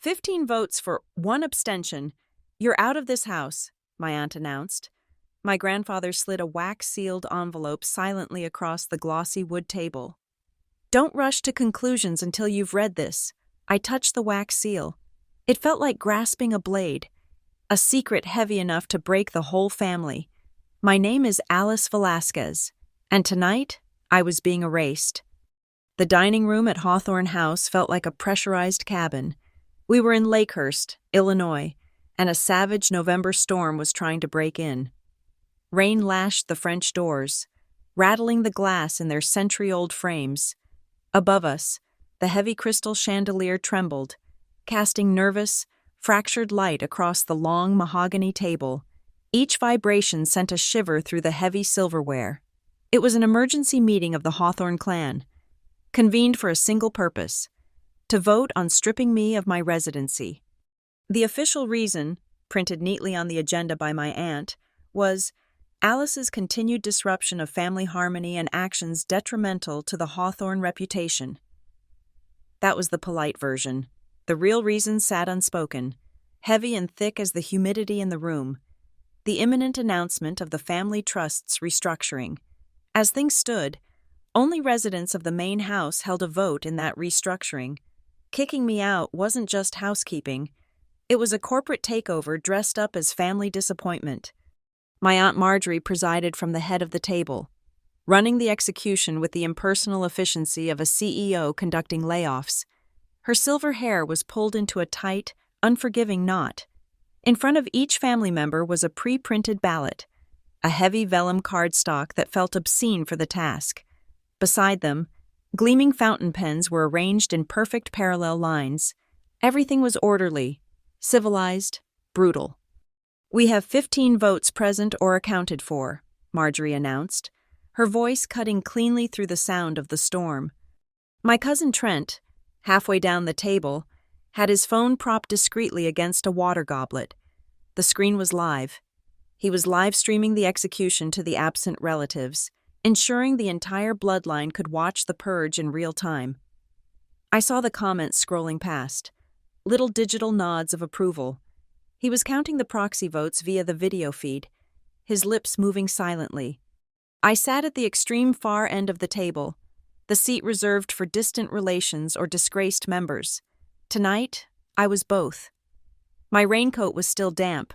15 votes for 1 abstention. You're out of this house, my aunt announced. My grandfather slid a wax-sealed envelope silently across the glossy wood table. Don't rush to conclusions until you've read this. I touched the wax seal. It felt like grasping a blade, a secret heavy enough to break the whole family. My name is Alice Velasquez, and tonight I was being erased. The dining room at Hawthorne House felt like a pressurized cabin. We were in Lakehurst, Illinois, and a savage November storm was trying to break in. Rain lashed the French doors, rattling the glass in their century-old frames. Above us, the heavy crystal chandelier trembled, casting nervous, fractured light across the long mahogany table. Each vibration sent a shiver through the heavy silverware. It was an emergency meeting of the Hawthorne clan, convened for a single purpose: to vote on stripping me of my residency. The official reason, printed neatly on the agenda by my aunt, was Alice's continued disruption of family harmony and actions detrimental to the Hawthorne reputation. That was the polite version. The real reason sat unspoken, heavy and thick as the humidity in the room: the imminent announcement of the family trust's restructuring. As things stood, only residents of the main house held a vote in that restructuring. Kicking me out wasn't just housekeeping. It was a corporate takeover dressed up as family disappointment. My Aunt Marjorie presided from the head of the table, running the execution with the impersonal efficiency of a CEO conducting layoffs. Her silver hair was pulled into a tight, unforgiving knot. In front of each family member was a pre-printed ballot, a heavy vellum cardstock that felt obscene for the task. Beside them, gleaming fountain pens were arranged in perfect parallel lines. Everything was orderly, civilized, brutal. "We have 15 votes present or accounted for," Marjorie announced, her voice cutting cleanly through the sound of the storm. My cousin Trent, halfway down the table, had his phone propped discreetly against a water goblet. The screen was live. He was live-streaming the execution to the absent relatives, ensuring the entire bloodline could watch the purge in real time. I saw the comments scrolling past, little digital nods of approval. He was counting the proxy votes via the video feed, his lips moving silently. I sat at the extreme far end of the table, the seat reserved for distant relations or disgraced members. Tonight, I was both. My raincoat was still damp,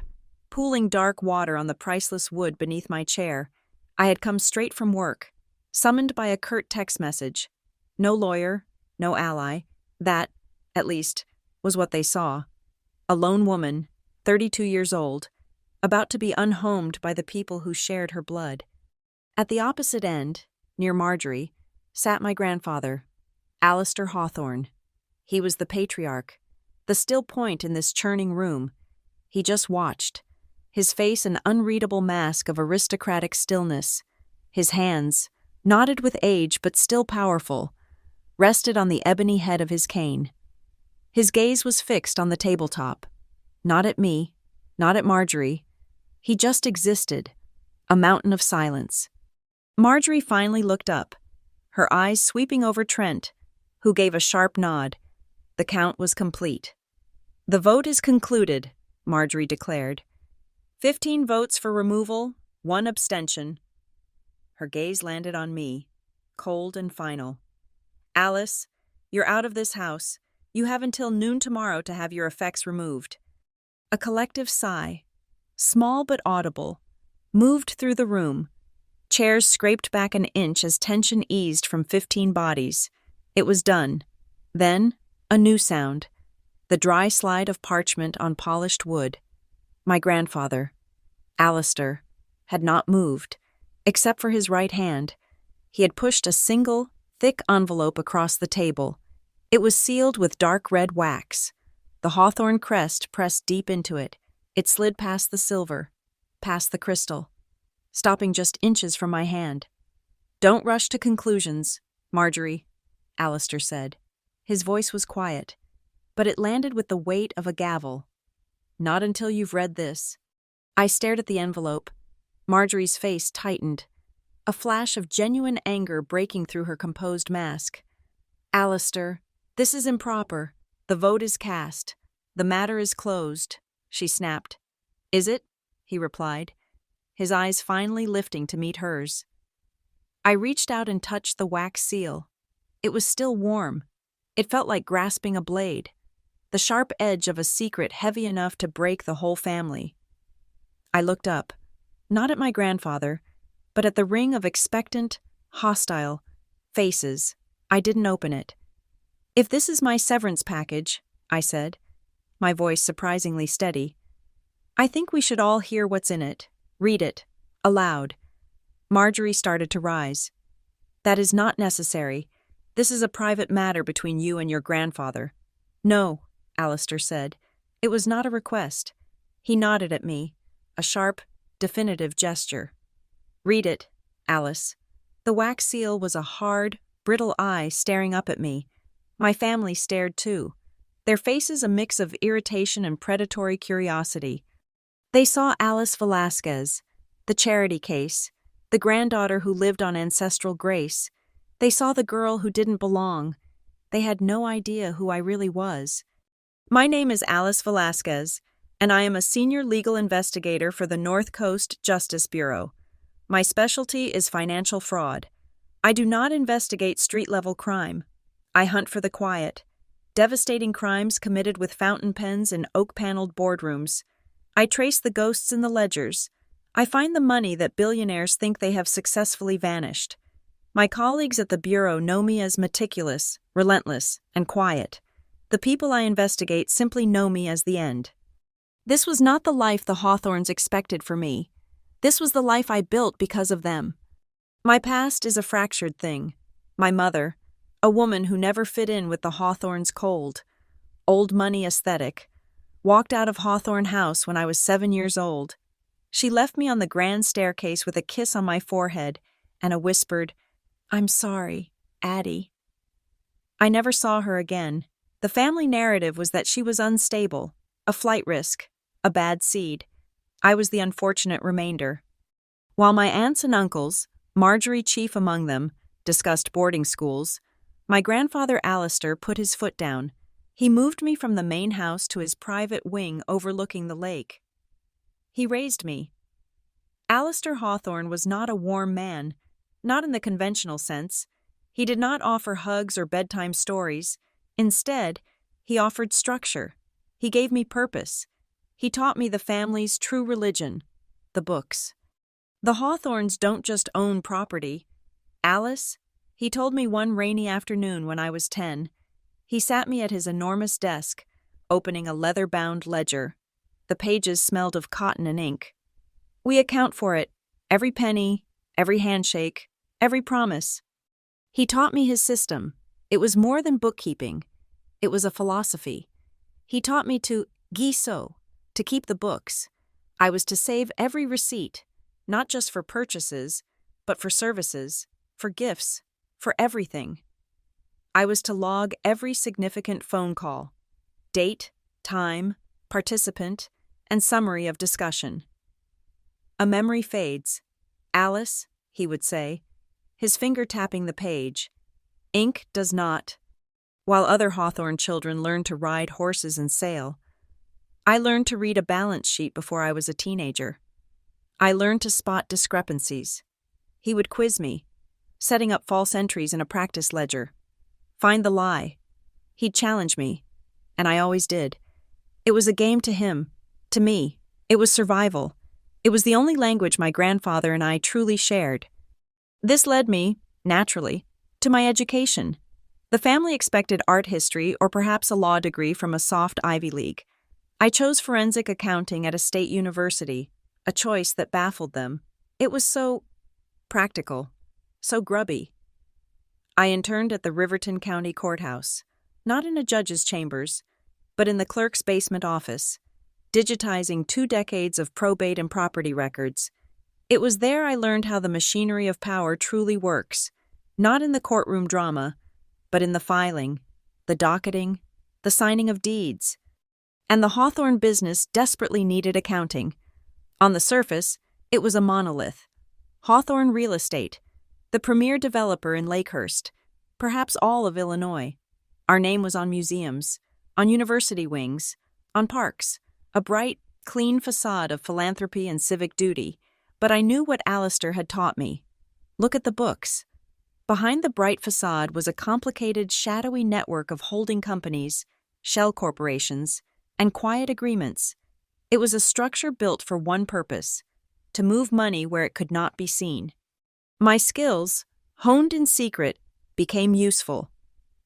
pooling dark water on the priceless wood beneath my chair. I had come straight from work, summoned by a curt text message. No lawyer, no ally. That, at least, was what they saw. A lone woman, 32 years old, about to be unhomed by the people who shared her blood. At the opposite end, near Marjorie, sat my grandfather, Alistair Hawthorne. He was the patriarch, the still point in this churning room. He just watched, his face an unreadable mask of aristocratic stillness. His hands, knotted with age but still powerful, rested on the ebony head of his cane. His gaze was fixed on the tabletop, not at me, not at Marjorie. He just existed, a mountain of silence. Marjorie finally looked up, her eyes sweeping over Trent, who gave a sharp nod. The count was complete. "The vote is concluded," Marjorie declared. 15 votes for removal, 1 abstention. Her gaze landed on me, cold and final. "Alice, you're out of this house. You have until noon tomorrow to have your effects removed." A collective sigh, small but audible, moved through the room. Chairs scraped back an inch as tension eased from 15 bodies. It was done. Then, a new sound, the dry slide of parchment on polished wood. My grandfather, Alistair, had not moved, except for his right hand. He had pushed a single, thick envelope across the table. It was sealed with dark red wax. The Hawthorne crest pressed deep into it. It slid past the silver, past the crystal, stopping just inches from my hand. "Don't rush to conclusions, Marjorie," Alistair said. His voice was quiet, but it landed with the weight of a gavel. "Not until you've read this." I stared at the envelope. Marjorie's face tightened, a flash of genuine anger breaking through her composed mask. "Alistair, this is improper. The vote is cast. "The matter is closed," she snapped. "Is it?" he replied, his eyes finally lifting to meet hers. I reached out and touched the wax seal. It was still warm. It felt like grasping a blade, the sharp edge of a secret heavy enough to break the whole family. I looked up, not at my grandfather, but at the ring of expectant, hostile faces. I didn't open it. "If this is my severance package," I said, my voice surprisingly steady, "I think we should all hear what's in it. Read it. Aloud." Marjorie started to rise. "That is not necessary. This is a private matter between you and your grandfather." "No," Alistair said. It was not a request. He nodded at me, a sharp, definitive gesture. "Read it, Alice." The wax seal was a hard, brittle eye staring up at me. My family stared too, their faces a mix of irritation and predatory curiosity. They saw Alice Velasquez, the charity case, the granddaughter who lived on ancestral grace. They saw the girl who didn't belong. They had no idea who I really was. "My name is Alice Velasquez, and I am a senior legal investigator for the North Coast Justice Bureau. My specialty is financial fraud. I do not investigate street-level crime. I hunt for the quiet, devastating crimes committed with fountain pens in oak-paneled boardrooms. I trace the ghosts in the ledgers. I find the money that billionaires think they have successfully vanished. My colleagues at the Bureau know me as meticulous, relentless, and quiet. The people I investigate simply know me as the end." This was not the life the Hawthorns expected for me. This was the life I built because of them. My past is a fractured thing. My mother, a woman who never fit in with the Hawthorns' cold, old money aesthetic, walked out of Hawthorne House when I was 7 years old. She left me on the grand staircase with a kiss on my forehead and a whispered, "I'm sorry, Addie." I never saw her again. The family narrative was that she was unstable, a flight risk, a bad seed. I was the unfortunate remainder. While my aunts and uncles, Marjorie chief among them, discussed boarding schools, my grandfather Alistair put his foot down. He moved me from the main house to his private wing overlooking the lake. He raised me. Alistair Hawthorne was not a warm man, not in the conventional sense. He did not offer hugs or bedtime stories. Instead, he offered structure. He gave me purpose. He taught me the family's true religion, the books. The Hawthorns don't just own property. Alice, he told me one rainy afternoon when I was 10. He sat me at his enormous desk, opening a leather-bound ledger. The pages smelled of cotton and ink. "We account for it, every penny, every handshake, every promise." He taught me his system. It was more than bookkeeping. It was a philosophy. He taught me to giso, to keep the books. I was to save every receipt, not just for purchases, but for services, for gifts, for everything. I was to log every significant phone call, date, time, participant, and summary of discussion. A memory fades. "Alice," he would say, his finger tapping the page. "Ink does not." While other Hawthorne children learned to ride horses and sail, I learned to read a balance sheet before I was a teenager. I learned to spot discrepancies. He would quiz me, setting up false entries in a practice ledger. Find the lie. He'd challenge me, and I always did. It was a game to him. To me, it was survival. It was the only language my grandfather and I truly shared. This led me, naturally, to my education. The family expected art history or perhaps a law degree from a soft Ivy League. I chose forensic accounting at a state university, a choice that baffled them. It was so practical, so grubby. I interned at the Riverton County Courthouse, not in a judge's chambers, but in the clerk's basement office, digitizing 2 decades of probate and property records. It was there I learned how the machinery of power truly works, not in the courtroom drama, but in the filing, the docketing, the signing of deeds. And the Hawthorne business desperately needed accounting. On the surface, it was a monolith. Hawthorne Real Estate, the premier developer in Lakehurst, perhaps all of Illinois. Our name was on museums, on university wings, on parks, a bright, clean facade of philanthropy and civic duty, but I knew what Alistair had taught me. Look at the books. Behind the bright facade was a complicated, shadowy network of holding companies, shell corporations, and quiet agreements. It was a structure built for one purpose: to move money where it could not be seen. My skills, honed in secret, became useful.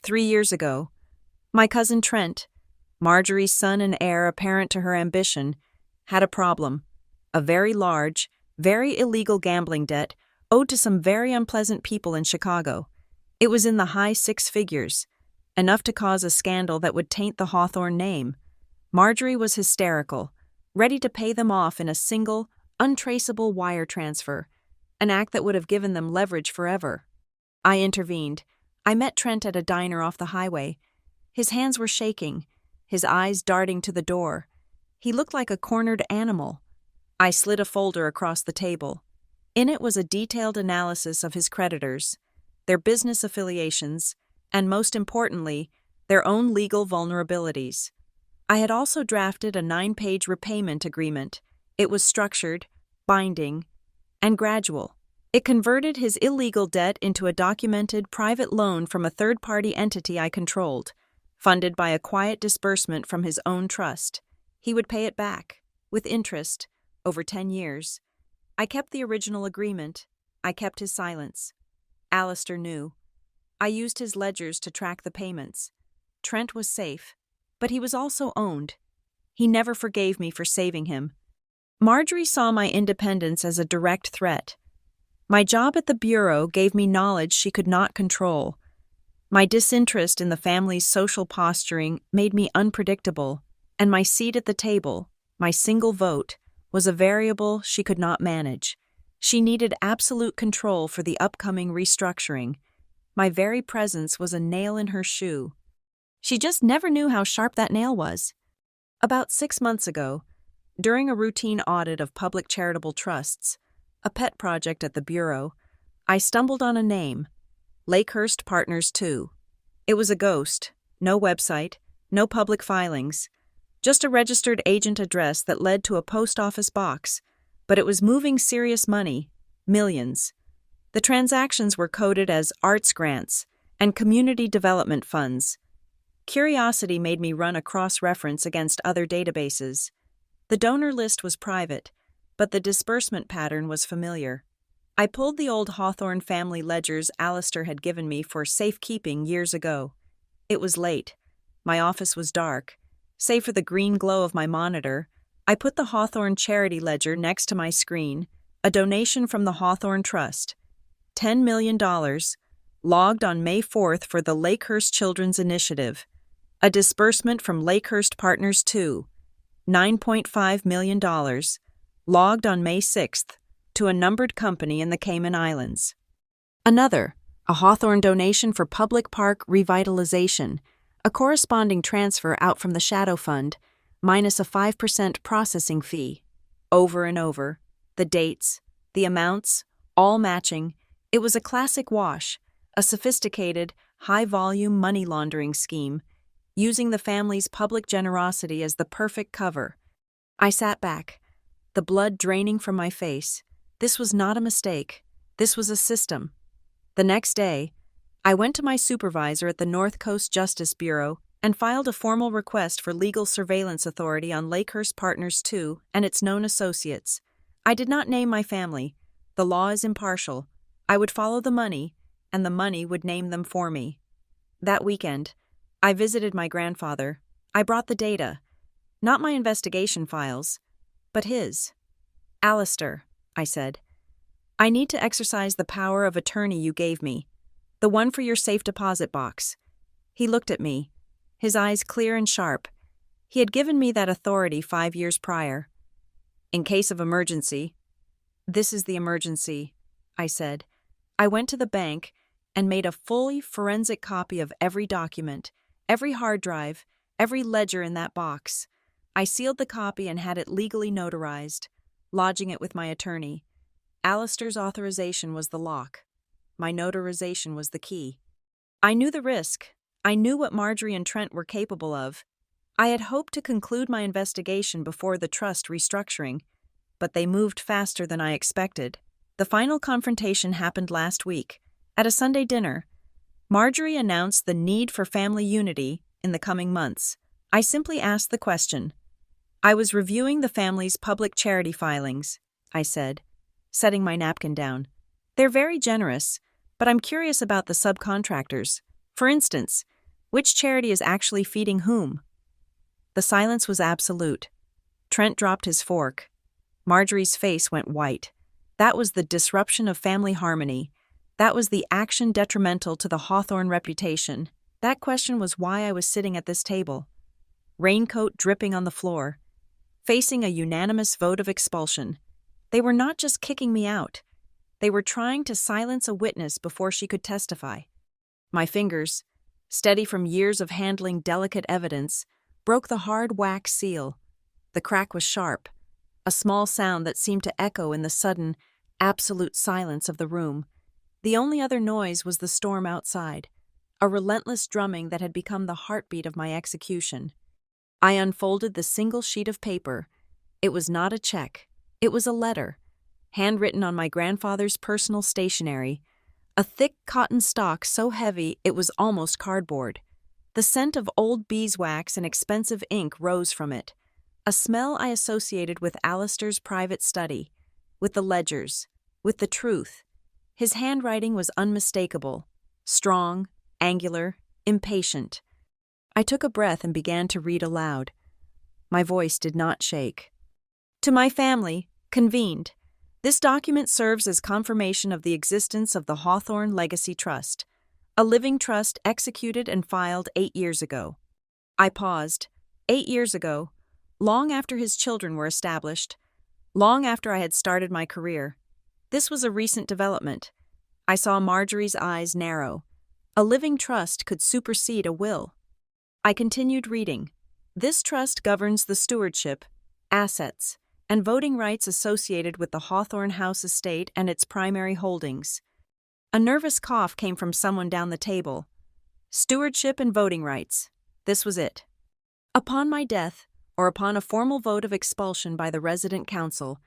3 years ago, my cousin Trent, Marjorie's son and heir apparent to her ambition, had a problem: a very large, very illegal gambling debt owed to some very unpleasant people in Chicago. It was in the high 6 figures, enough to cause a scandal that would taint the Hawthorne name. Marjorie was hysterical, ready to pay them off in a single, untraceable wire transfer, an act that would have given them leverage forever. I intervened. I met Trent at a diner off the highway. His hands were shaking, his eyes darting to the door. He looked like a cornered animal. I slid a folder across the table. In it was a detailed analysis of his creditors, their business affiliations, and most importantly, their own legal vulnerabilities. I had also drafted a 9-page repayment agreement. It was structured, binding, and gradual. It converted his illegal debt into a documented private loan from a third-party entity I controlled, funded by a quiet disbursement from his own trust. He would pay it back, with interest, over 10 years. I kept the original agreement. I kept his silence. Alistair knew. I used his ledgers to track the payments. Trent was safe, but he was also owned. He never forgave me for saving him. Marjorie saw my independence as a direct threat. My job at the Bureau gave me knowledge she could not control. My disinterest in the family's social posturing made me unpredictable, and my seat at the table, my single vote, was a variable she could not manage. She needed absolute control for the upcoming restructuring. My very presence was a nail in her shoe. She just never knew how sharp that nail was. About 6 months ago, during a routine audit of public charitable trusts, a pet project at the Bureau, I stumbled on a name: Lakehurst Partners 2. It was a ghost, no website, no public filings, just a registered agent address that led to a post office box, but it was moving serious money, millions. The transactions were coded as arts grants and community development funds. Curiosity made me run a cross-reference against other databases. The donor list was private, but the disbursement pattern was familiar. I pulled the old Hawthorne family ledgers Alistair had given me for safekeeping years ago. It was late. My office was dark. Save for the green glow of my monitor, I put the Hawthorne charity ledger next to my screen, a donation from the Hawthorne Trust. $10 million, logged on May 4th for the Lakehurst Children's Initiative. A disbursement from Lakehurst Partners 2, $9.5 million, logged on May 6th, to a numbered company in the Cayman Islands. Another, a Hawthorne donation for public park revitalization, a corresponding transfer out from the Shadow Fund, minus a 5% processing fee. Over and over, the dates, the amounts, all matching. It was a classic wash, a sophisticated, high-volume money laundering scheme, using the family's public generosity as the perfect cover. I sat back, the blood draining from my face. This was not a mistake. This was a system. The next day, I went to my supervisor at the North Coast Justice Bureau and filed a formal request for legal surveillance authority on Lakehurst Partners 2 and its known associates. I did not name my family. The law is impartial. I would follow the money, and the money would name them for me. That weekend, I visited my grandfather. I brought the data. Not my investigation files, but his. Alistair, I said, I need to exercise the power of attorney you gave me, the one for your safe deposit box. He looked at me, his eyes clear and sharp. He had given me that authority 5 years prior. In case of emergency. This is the emergency, I said. I went to the bank and made a fully forensic copy of every document, every hard drive, every ledger in that box. I sealed the copy and had it legally notarized, lodging it with my attorney. Alistair's authorization was the lock. My notarization was the key. I knew the risk. I knew what Marjorie and Trent were capable of. I had hoped to conclude my investigation before the trust restructuring, but they moved faster than I expected. The final confrontation happened last week. At a Sunday dinner, Marjorie announced the need for family unity in the coming months. I simply asked the question. I was reviewing the family's public charity filings, I said, setting my napkin down. They're very generous, but I'm curious about the subcontractors. For instance, which charity is actually feeding whom? The silence was absolute. Trent dropped his fork. Marjorie's face went white. That was the disruption of family harmony. That was the action detrimental to the Hawthorne reputation. That question was why I was sitting at this table, raincoat dripping on the floor, facing a unanimous vote of expulsion. They were not just kicking me out. They were trying to silence a witness before she could testify. My fingers, steady from years of handling delicate evidence, broke the hard wax seal. The crack was sharp, a small sound that seemed to echo in the sudden, absolute silence of the room. The only other noise was the storm outside, a relentless drumming that had become the heartbeat of my execution. I unfolded the single sheet of paper. It was not a check. It was a letter, handwritten on my grandfather's personal stationery, a thick cotton stock so heavy it was almost cardboard. The scent of old beeswax and expensive ink rose from it, a smell I associated with Alistair's private study, with the ledgers, with the truth. His handwriting was unmistakable, strong, angular, impatient. I took a breath and began to read aloud. My voice did not shake. To my family, convened, this document serves as confirmation of the existence of the Hawthorne Legacy Trust, a living trust executed and filed 8 years ago. I paused. 8 years ago, long after his children were established, long after I had started my career. This was a recent development. I saw Marjorie's eyes narrow. A living trust could supersede a will. I continued reading. This trust governs the stewardship, assets, and voting rights associated with the Hawthorne House estate and its primary holdings. A nervous cough came from someone down the table. Stewardship and voting rights. This was it. Upon my death, or upon a formal vote of expulsion by the resident council,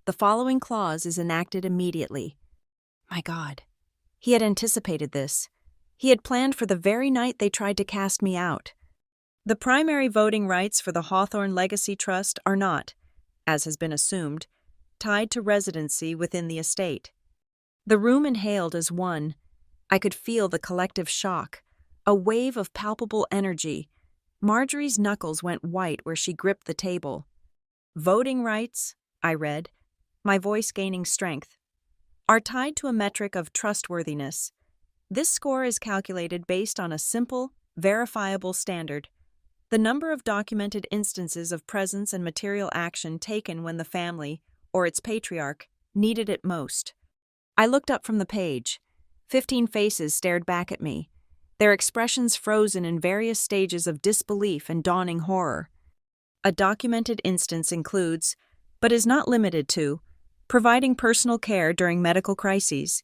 the following clause is enacted immediately. My God. He had anticipated this. He had planned for the very night they tried to cast me out. The primary voting rights for the Hawthorne Legacy Trust are not, as has been assumed, tied to residency within the estate. The room inhaled as one. I could feel the collective shock, a wave of palpable energy. Marjorie's knuckles went white where she gripped the table. Voting rights, I read, my voice gaining strength, are tied to a metric of trustworthiness. This score is calculated based on a simple, verifiable standard: the number of documented instances of presence and material action taken when the family, or its patriarch, needed it most. I looked up from the page. 15 faces stared back at me, their expressions frozen in various stages of disbelief and dawning horror. A documented instance includes, but is not limited to, providing personal care during medical crises,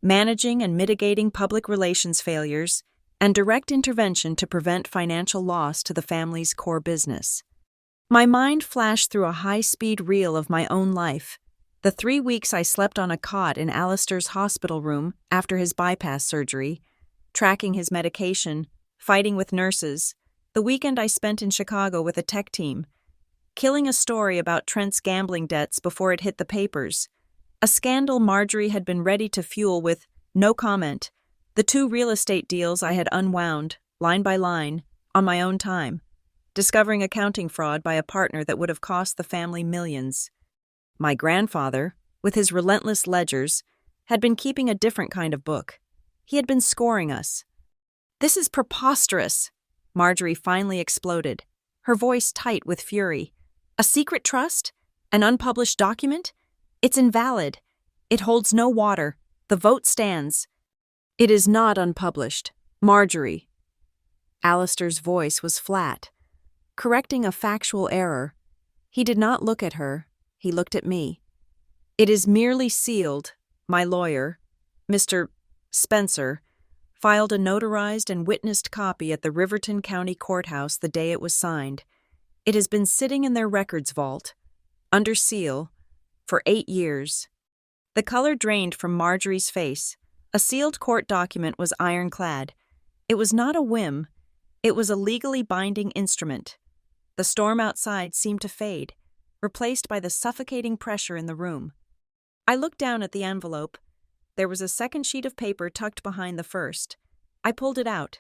managing and mitigating public relations failures, and direct intervention to prevent financial loss to the family's core business. My mind flashed through a high-speed reel of my own life. The 3 weeks I slept on a cot in Alistair's hospital room after his bypass surgery, tracking his medication, fighting with nurses, the weekend I spent in Chicago with a tech team, killing a story about Trent's gambling debts before it hit the papers, a scandal Marjorie had been ready to fuel with no comment, the 2 real estate deals I had unwound, line by line, on my own time, discovering accounting fraud by a partner that would have cost the family millions. My grandfather, with his relentless ledgers, had been keeping a different kind of book. He had been scoring us. This is preposterous, Marjorie finally exploded, her voice tight with fury. A secret trust? An unpublished document? It's invalid. It holds no water. The vote stands. It is not unpublished. Marjorie. Alistair's voice was flat, correcting a factual error. He did not look at her. He looked at me. It is merely sealed, my lawyer, Mr. Spencer, filed a notarized and witnessed copy at the Riverton County Courthouse the day it was signed. It has been sitting in their records vault, under seal, for 8 years. The color drained from Marjorie's face. A sealed court document was ironclad. It was not a whim. It was a legally binding instrument. The storm outside seemed to fade, replaced by the suffocating pressure in the room. I looked down at the envelope. There was a second sheet of paper tucked behind the first. I pulled it out.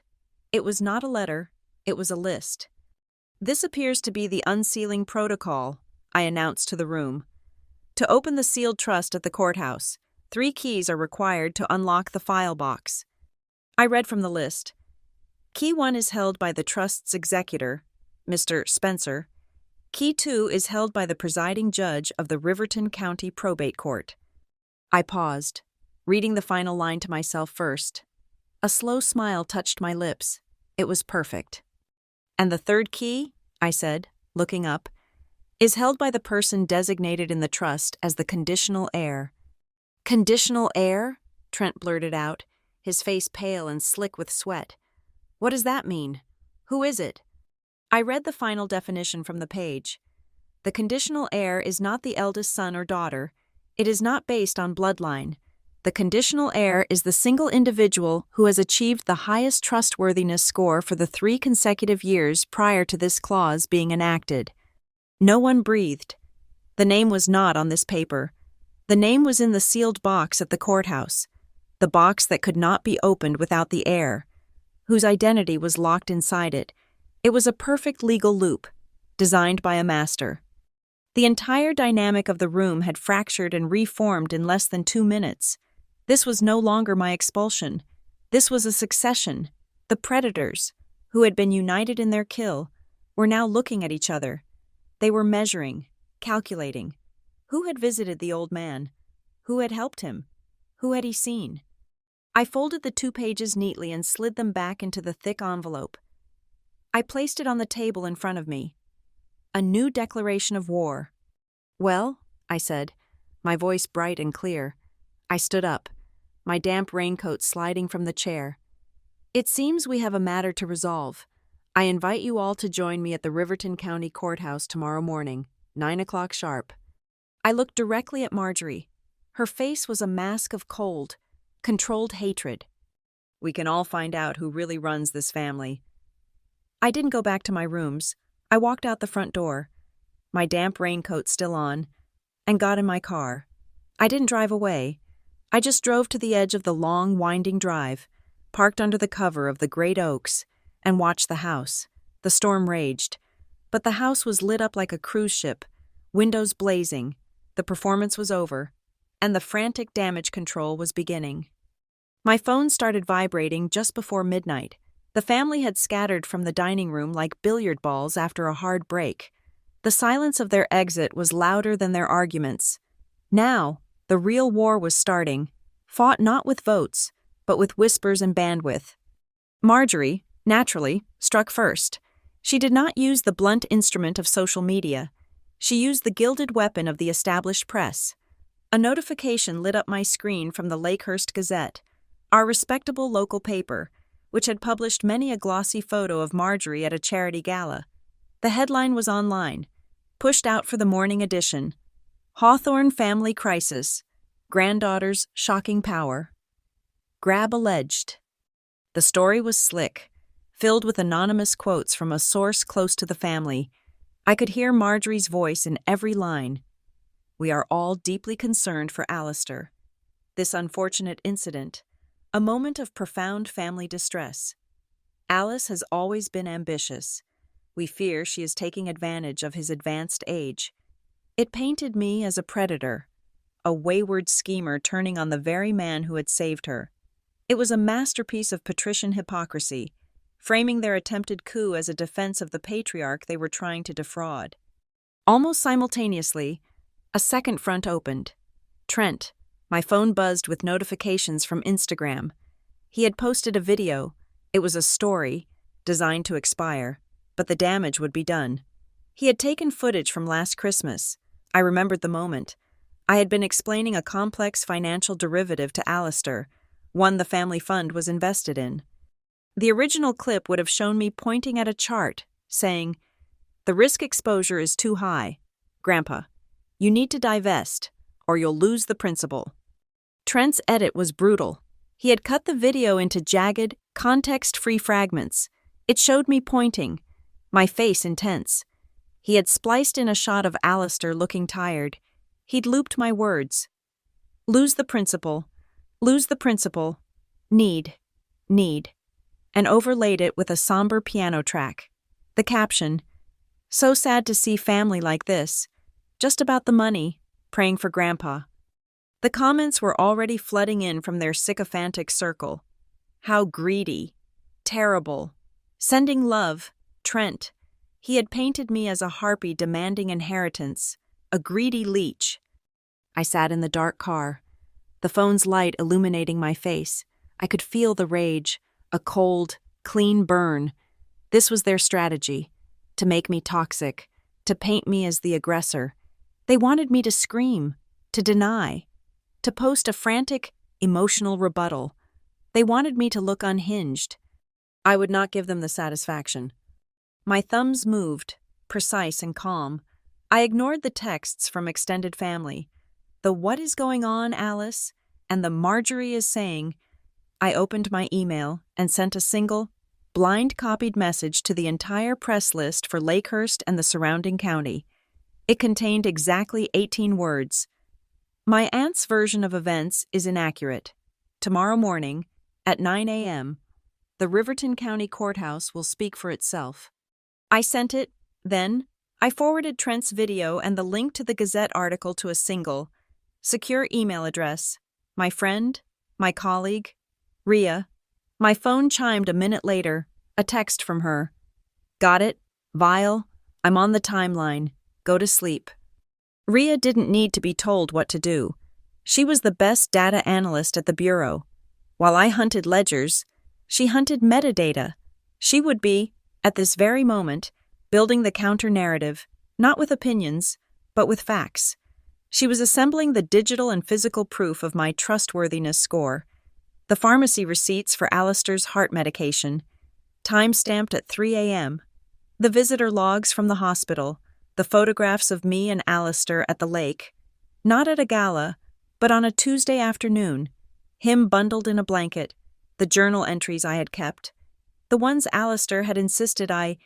It was not a letter. It was a list. "This appears to be the unsealing protocol," I announced to the room. "To open the sealed trust at the courthouse, 3 keys are required to unlock the file box." I read from the list. Key 1 is held by the trust's executor, Mr. Spencer. Key 2 is held by the presiding judge of the Riverton County Probate Court. I paused, reading the final line to myself first. A slow smile touched my lips. It was perfect. "And the 3rd key," I said, looking up, "is held by the person designated in the trust as the conditional heir." "Conditional heir?" Trent blurted out, his face pale and slick with sweat. "What does that mean? Who is it?" I read the final definition from the page. The conditional heir is not the eldest son or daughter. It is not based on bloodline. The conditional heir is the single individual who has achieved the highest trustworthiness score for the 3 consecutive years prior to this clause being enacted. No one breathed. The name was not on this paper. The name was in the sealed box at the courthouse, the box that could not be opened without the heir, whose identity was locked inside it. It was a perfect legal loop, designed by a master. The entire dynamic of the room had fractured and reformed in less than 2 minutes. This was no longer my expulsion. This was a succession. The predators, who had been united in their kill, were now looking at each other. They were measuring, calculating. Who had visited the old man? Who had helped him? Who had he seen? I folded the 2 pages neatly and slid them back into the thick envelope. I placed it on the table in front of me. A new declaration of war. "Well," I said, my voice bright and clear. I stood up, my damp raincoat sliding from the chair. "It seems we have a matter to resolve. I invite you all to join me at the Riverton County Courthouse tomorrow morning, 9 o'clock sharp." I looked directly at Marjorie. Her face was a mask of cold, controlled hatred. "We can all find out who really runs this family." I didn't go back to my rooms. I walked out the front door, my damp raincoat still on, and got in my car. I didn't drive away. I just drove to the edge of the long, winding drive, parked under the cover of the great oaks, and watched the house. The storm raged, but the house was lit up like a cruise ship, windows blazing. The performance was over, and the frantic damage control was beginning. My phone started vibrating just before midnight. The family had scattered from the dining room like billiard balls after a hard break. The silence of their exit was louder than their arguments. Now, the real war was starting, fought not with votes, but with whispers and bandwidth. Marjorie, naturally, struck first. She did not use the blunt instrument of social media. She used the gilded weapon of the established press. A notification lit up my screen from the Lakehurst Gazette, our respectable local paper, which had published many a glossy photo of Marjorie at a charity gala. The headline was online, pushed out for the morning edition. "Hawthorne Family Crisis. Granddaughter's Shocking Power. Grab Alleged." The story was slick, filled with anonymous quotes from a source close to the family. I could hear Marjorie's voice in every line. "We are all deeply concerned for Alistair. This unfortunate incident, a moment of profound family distress. Alice has always been ambitious. We fear she is taking advantage of his advanced age. It painted me as a predator, a wayward schemer turning on the very man who had saved her. It was a masterpiece of patrician hypocrisy, framing their attempted coup as a defense of the patriarch they were trying to defraud." Almost simultaneously, a second front opened. Trent. My phone buzzed with notifications from Instagram. He had posted a video. It was a story, designed to expire, but the damage would be done. He had taken footage from last Christmas. I remembered the moment. I had been explaining a complex financial derivative to Alistair, one the family fund was invested in. The original clip would have shown me pointing at a chart, saying, "The risk exposure is too high. Grandpa, you need to divest, or you'll lose the principal." Trent's edit was brutal. He had cut the video into jagged, context-free fragments. It showed me pointing, my face intense. He had spliced in a shot of Alistair looking tired. He'd looped my words. Lose the principal, need, and overlaid it with a somber piano track. The caption, "So sad to see family like this. Just about the money, praying for Grandpa." The comments were already flooding in from their sycophantic circle. How greedy. Terrible. Sending love. Trent. He had painted me as a harpy demanding inheritance. A greedy leech. I sat in the dark car, the phone's light illuminating my face. I could feel the rage, a cold, clean burn. This was their strategy, to make me toxic, to paint me as the aggressor. They wanted me to scream, to deny, to post a frantic, emotional rebuttal. They wanted me to look unhinged. I would not give them the satisfaction. My thumbs moved, precise and calm. I ignored the texts from extended family. The "What is going on, Alice?" and the "Marjorie is saying." I opened my email and sent a single, blind-copied message to the entire press list for Lakehurst and the surrounding county. It contained exactly 18 words. "My aunt's version of events is inaccurate. Tomorrow morning, at 9 a.m., the Riverton County Courthouse will speak for itself." I sent it, then I forwarded Trent's video and the link to the Gazette article to a single, secure email address. My friend, my colleague, Rhea. My phone chimed a minute later, a text from her. "Got it? Vile. I'm on the timeline. Go to sleep." Rhea didn't need to be told what to do. She was the best data analyst at the Bureau. While I hunted ledgers, she hunted metadata. She would be, at this very moment, building the counter-narrative, not with opinions, but with facts. She was assembling the digital and physical proof of my trustworthiness score. The pharmacy receipts for Alistair's heart medication, time-stamped at 3 a.m., the visitor logs from the hospital, the photographs of me and Alistair at the lake, not at a gala, but on a Tuesday afternoon, him bundled in a blanket, the journal entries I had kept, the ones Alistair had insisted I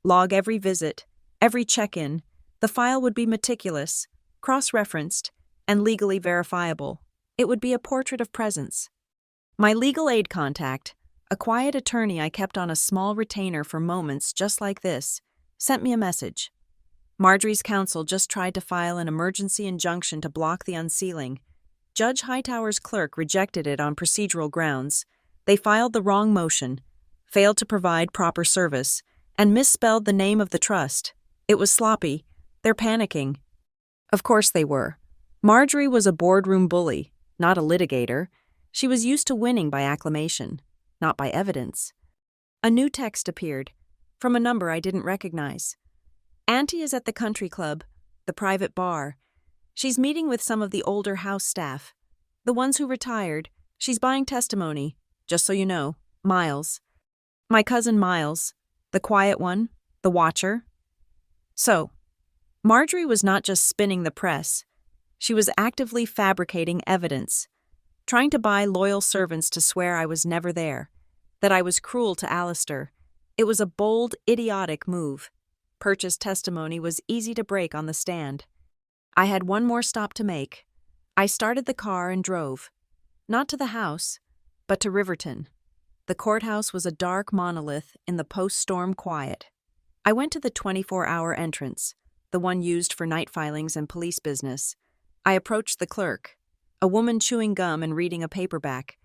log every visit, every check-in. The file would be meticulous, cross-referenced, and legally verifiable. It would be a portrait of presence. My legal aid contact, a quiet attorney I kept on a small retainer for moments just like this, sent me a message. Marjorie's counsel just tried to file an emergency injunction to block the unsealing. Judge Hightower's clerk rejected it on procedural grounds. They filed the wrong motion, failed to provide proper service, and misspelled the name of the trust. It was sloppy. They're panicking. Of course they were. Marjorie was a boardroom bully, not a litigator. She was used to winning by acclamation, not by evidence. A new text appeared, from a number I didn't recognize. "Auntie is at the country club, the private bar. She's meeting with some of the older house staff. The ones who retired. She's buying testimony, just so you know, Miles. My cousin Miles, the quiet one, the watcher." So, Marjorie was not just spinning the press. She was actively fabricating evidence, trying to buy loyal servants to swear I was never there, that I was cruel to Alistair. It was a bold, idiotic move. Purchased testimony was easy to break on the stand. I had one more stop to make. I started the car and drove. Not to the house, but to Riverton. The courthouse was a dark monolith in the post-storm quiet. I went to the 24-hour entrance, the one used for night filings and police business. I approached the clerk, a woman chewing gum and reading a paperback.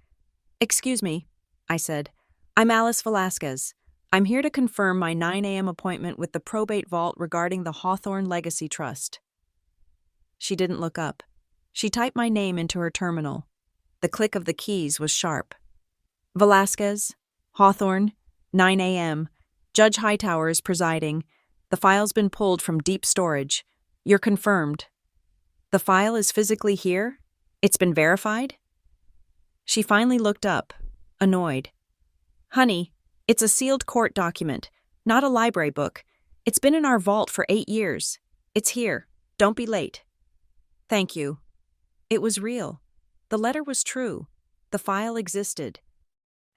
"Excuse me," I said. "I'm Alice Velasquez. I'm here to confirm my 9 a.m. appointment with the probate vault regarding the Hawthorne Legacy Trust." She didn't look up. She typed my name into her terminal. The click of the keys was sharp. "Velasquez, Hawthorne, 9 a.m. Judge Hightower is presiding. The file's been pulled from deep storage. You're confirmed." "The file is physically here? It's been verified?" She finally looked up, annoyed. Honey, it's a sealed court document, not a library book. It's been in our vault for 8 years. It's here. Don't be late. Thank you. It was real. The letter was true. The file existed.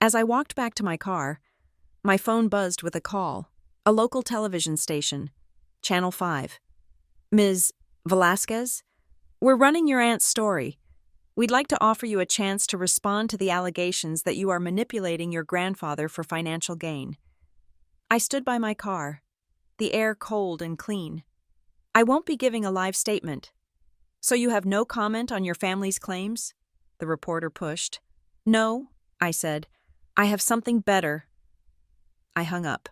As I walked back to my car, my phone buzzed with a call. A local television station. Channel 5. Ms. Velasquez? We're running your aunt's story. We'd like to offer you a chance to respond to the allegations that you are manipulating your grandfather for financial gain. I stood by my car, the air cold and clean. I won't be giving a live statement. So you have no comment on your family's claims? The reporter pushed. No, I said. I have something better. I hung up.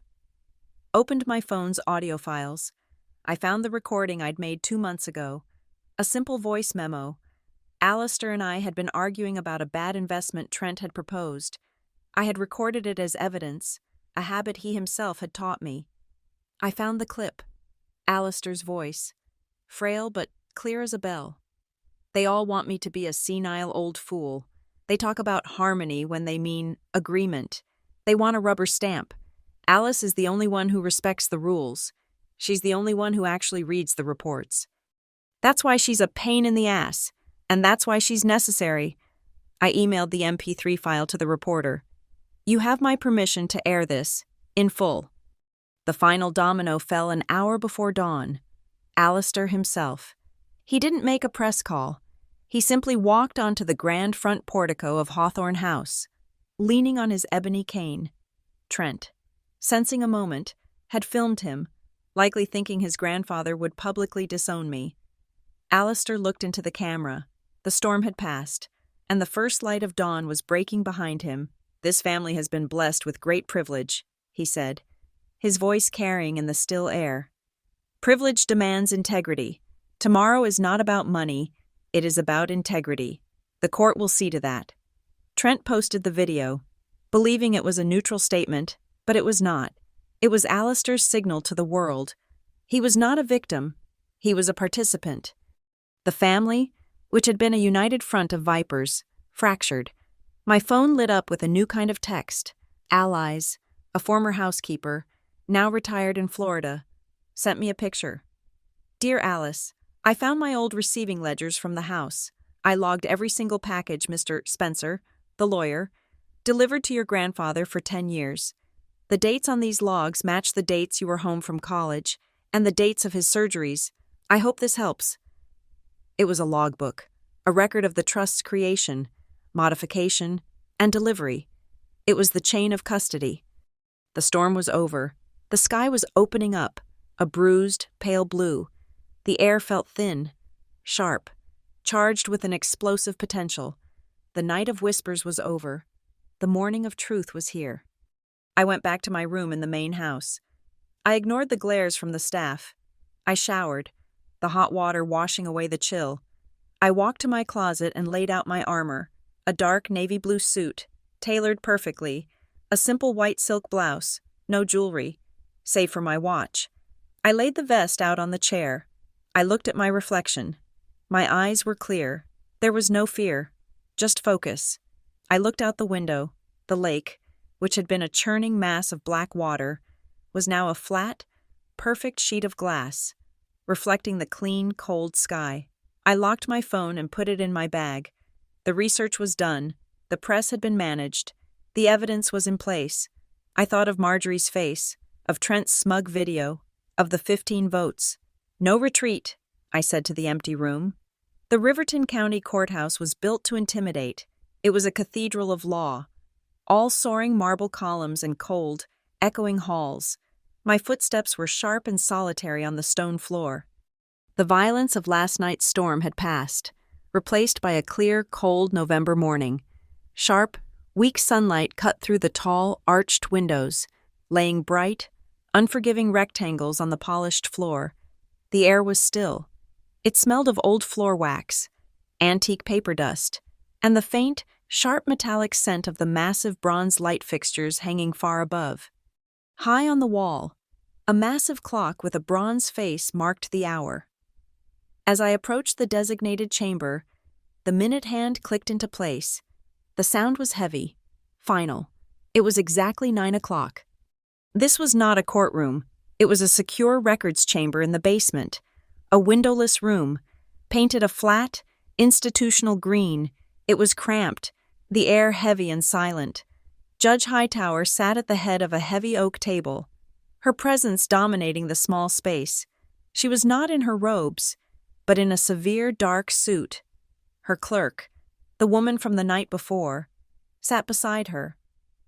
Opened my phone's audio files. I found the recording I'd made 2 months ago. A simple voice memo. Alistair and I had been arguing about a bad investment Trent had proposed. I had recorded it as evidence, a habit he himself had taught me. I found the clip. Alistair's voice. Frail but clear as a bell. They all want me to be a senile old fool. They talk about harmony when they mean agreement. They want a rubber stamp. Alice is the only one who respects the rules. She's the only one who actually reads the reports. That's why she's a pain in the ass, and that's why she's necessary. I emailed the MP3 file to the reporter. You have my permission to air this, in full. The final domino fell an hour before dawn. Alistair himself. He didn't make a press call. He simply walked onto the grand front portico of Hawthorne House, leaning on his ebony cane. Trent, sensing a moment, had filmed him, likely thinking his grandfather would publicly disown me. Alistair looked into the camera. The storm had passed, and the first light of dawn was breaking behind him. This family has been blessed with great privilege, he said, his voice carrying in the still air. Privilege demands integrity. Tomorrow is not about money, it is about integrity. The court will see to that. Trent posted the video, believing it was a neutral statement, but it was not. It was Alistair's signal to the world. He was not a victim, he was a participant. The family, which had been a united front of vipers, fractured. My phone lit up with a new kind of text. Allies, a former housekeeper, now retired in Florida, sent me a picture. Dear Alice, I found my old receiving ledgers from the house. I logged every single package Mr. Spencer, the lawyer, delivered to your grandfather for 10 years. The dates on these logs match the dates you were home from college and the dates of his surgeries. I hope this helps. It was a logbook, a record of the trust's creation, modification, and delivery. It was the chain of custody. The storm was over. The sky was opening up, a bruised, pale blue. The air felt thin, sharp, charged with an explosive potential. The night of whispers was over. The morning of truth was here. I went back to my room in the main house. I ignored the glares from the staff. I showered, the hot water washing away the chill. I walked to my closet and laid out my armor, a dark navy blue suit, tailored perfectly, a simple white silk blouse, no jewelry, save for my watch. I laid the vest out on the chair. I looked at my reflection. My eyes were clear. There was no fear, just focus. I looked out the window. The lake, which had been a churning mass of black water, was now a flat, perfect sheet of glass, reflecting the clean, cold sky. I locked my phone and put it in my bag. The research was done. The press had been managed. The evidence was in place. I thought of Marjorie's face, of Trent's smug video, of the 15 votes. No retreat, I said to the empty room. The Riverton County Courthouse was built to intimidate. It was a cathedral of law. All soaring marble columns and cold, echoing halls. My footsteps were sharp and solitary on the stone floor. The violence of last night's storm had passed, replaced by a clear, cold November morning. Sharp, weak sunlight cut through the tall, arched windows, laying bright, unforgiving rectangles on the polished floor. The air was still. It smelled of old floor wax, antique paper dust, and the faint, sharp metallic scent of the massive bronze light fixtures hanging far above. High on the wall, a massive clock with a bronze face marked the hour. As I approached the designated chamber, the minute hand clicked into place. The sound was heavy, final. It was exactly 9 o'clock. This was not a courtroom. It was a secure records chamber in the basement, a windowless room, painted a flat, institutional green. It was cramped, the air heavy and silent. Judge Hightower sat at the head of a heavy oak table, her presence dominating the small space. She was not in her robes, but in a severe dark suit. Her clerk, the woman from the night before, sat beside her,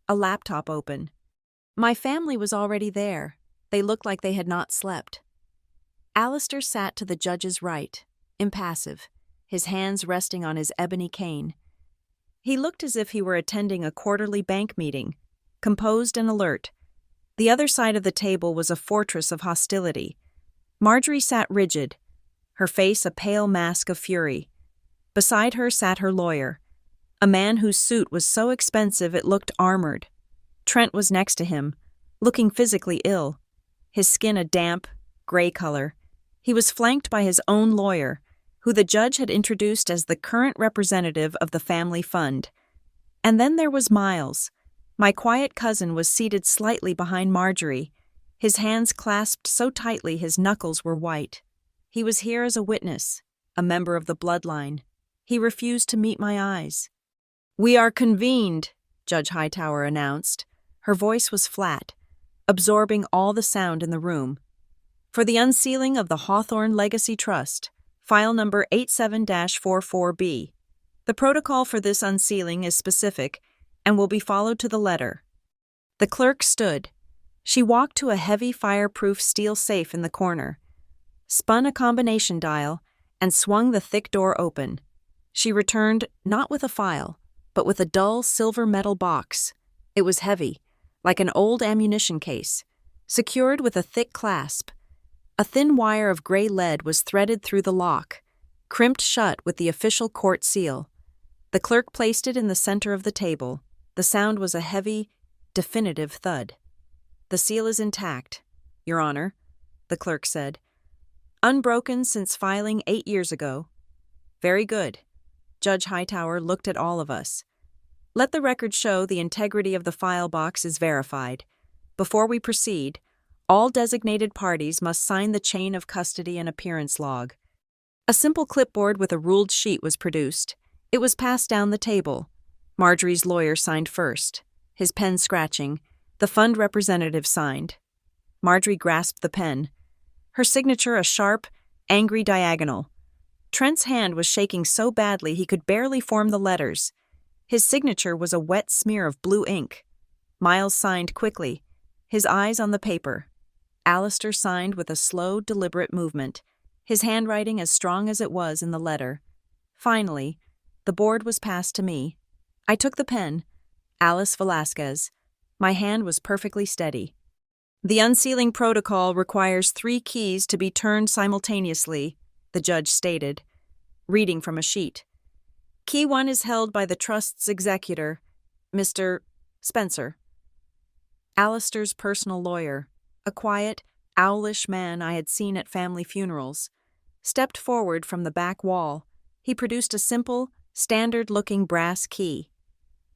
a laptop open. My family was already there. They looked like they had not slept. Alistair sat to the judge's right, impassive, his hands resting on his ebony cane. He looked as if he were attending a quarterly bank meeting, composed and alert. The other side of the table was a fortress of hostility. Marjorie sat rigid, her face a pale mask of fury. Beside her sat her lawyer, a man whose suit was so expensive it looked armored. Trent was next to him, looking physically ill, his skin a damp, gray color. He was flanked by his own lawyer, who the judge had introduced as the current representative of the family fund. And then there was Miles. My quiet cousin was seated slightly behind Marjorie, his hands clasped so tightly his knuckles were white. He was here as a witness, a member of the bloodline. He refused to meet my eyes. "We are convened," Judge Hightower announced. Her voice was flat, absorbing all the sound in the room. "For the unsealing of the Hawthorne Legacy Trust, file number 87-44B. The protocol for this unsealing is specific and will be followed to the letter." The clerk stood. She walked to a heavy fireproof steel safe in the corner, spun a combination dial, and swung the thick door open. She returned not with a file, but with a dull silver metal box. It was heavy, like an old ammunition case, secured with a thick clasp. A thin wire of gray lead was threaded through the lock, crimped shut with the official court seal. The clerk placed it in the center of the table. The sound was a heavy, definitive thud. "The seal is intact, Your Honor," the clerk said. "Unbroken since filing 8 years ago." "Very good." Judge Hightower looked at all of us. "Let the record show the integrity of the file box is verified. Before we proceed, all designated parties must sign the chain of custody and appearance log." A simple clipboard with a ruled sheet was produced. It was passed down the table. Marjorie's lawyer signed first, his pen scratching. The fund representative signed. Marjorie grasped the pen, her signature a sharp, angry diagonal. Trent's hand was shaking so badly he could barely form the letters. His signature was a wet smear of blue ink. Miles signed quickly, his eyes on the paper. Alistair signed with a slow, deliberate movement, his handwriting as strong as it was in the letter. Finally, the board was passed to me. I took the pen, Alice Velasquez. My hand was perfectly steady. "The unsealing protocol requires 3 keys to be turned simultaneously," the judge stated, reading from a sheet. "Key 1 is held by the trust's executor, Mr. Spencer." Alistair's personal lawyer, a quiet, owlish man I had seen at family funerals, stepped forward from the back wall. He produced a simple, standard-looking brass key.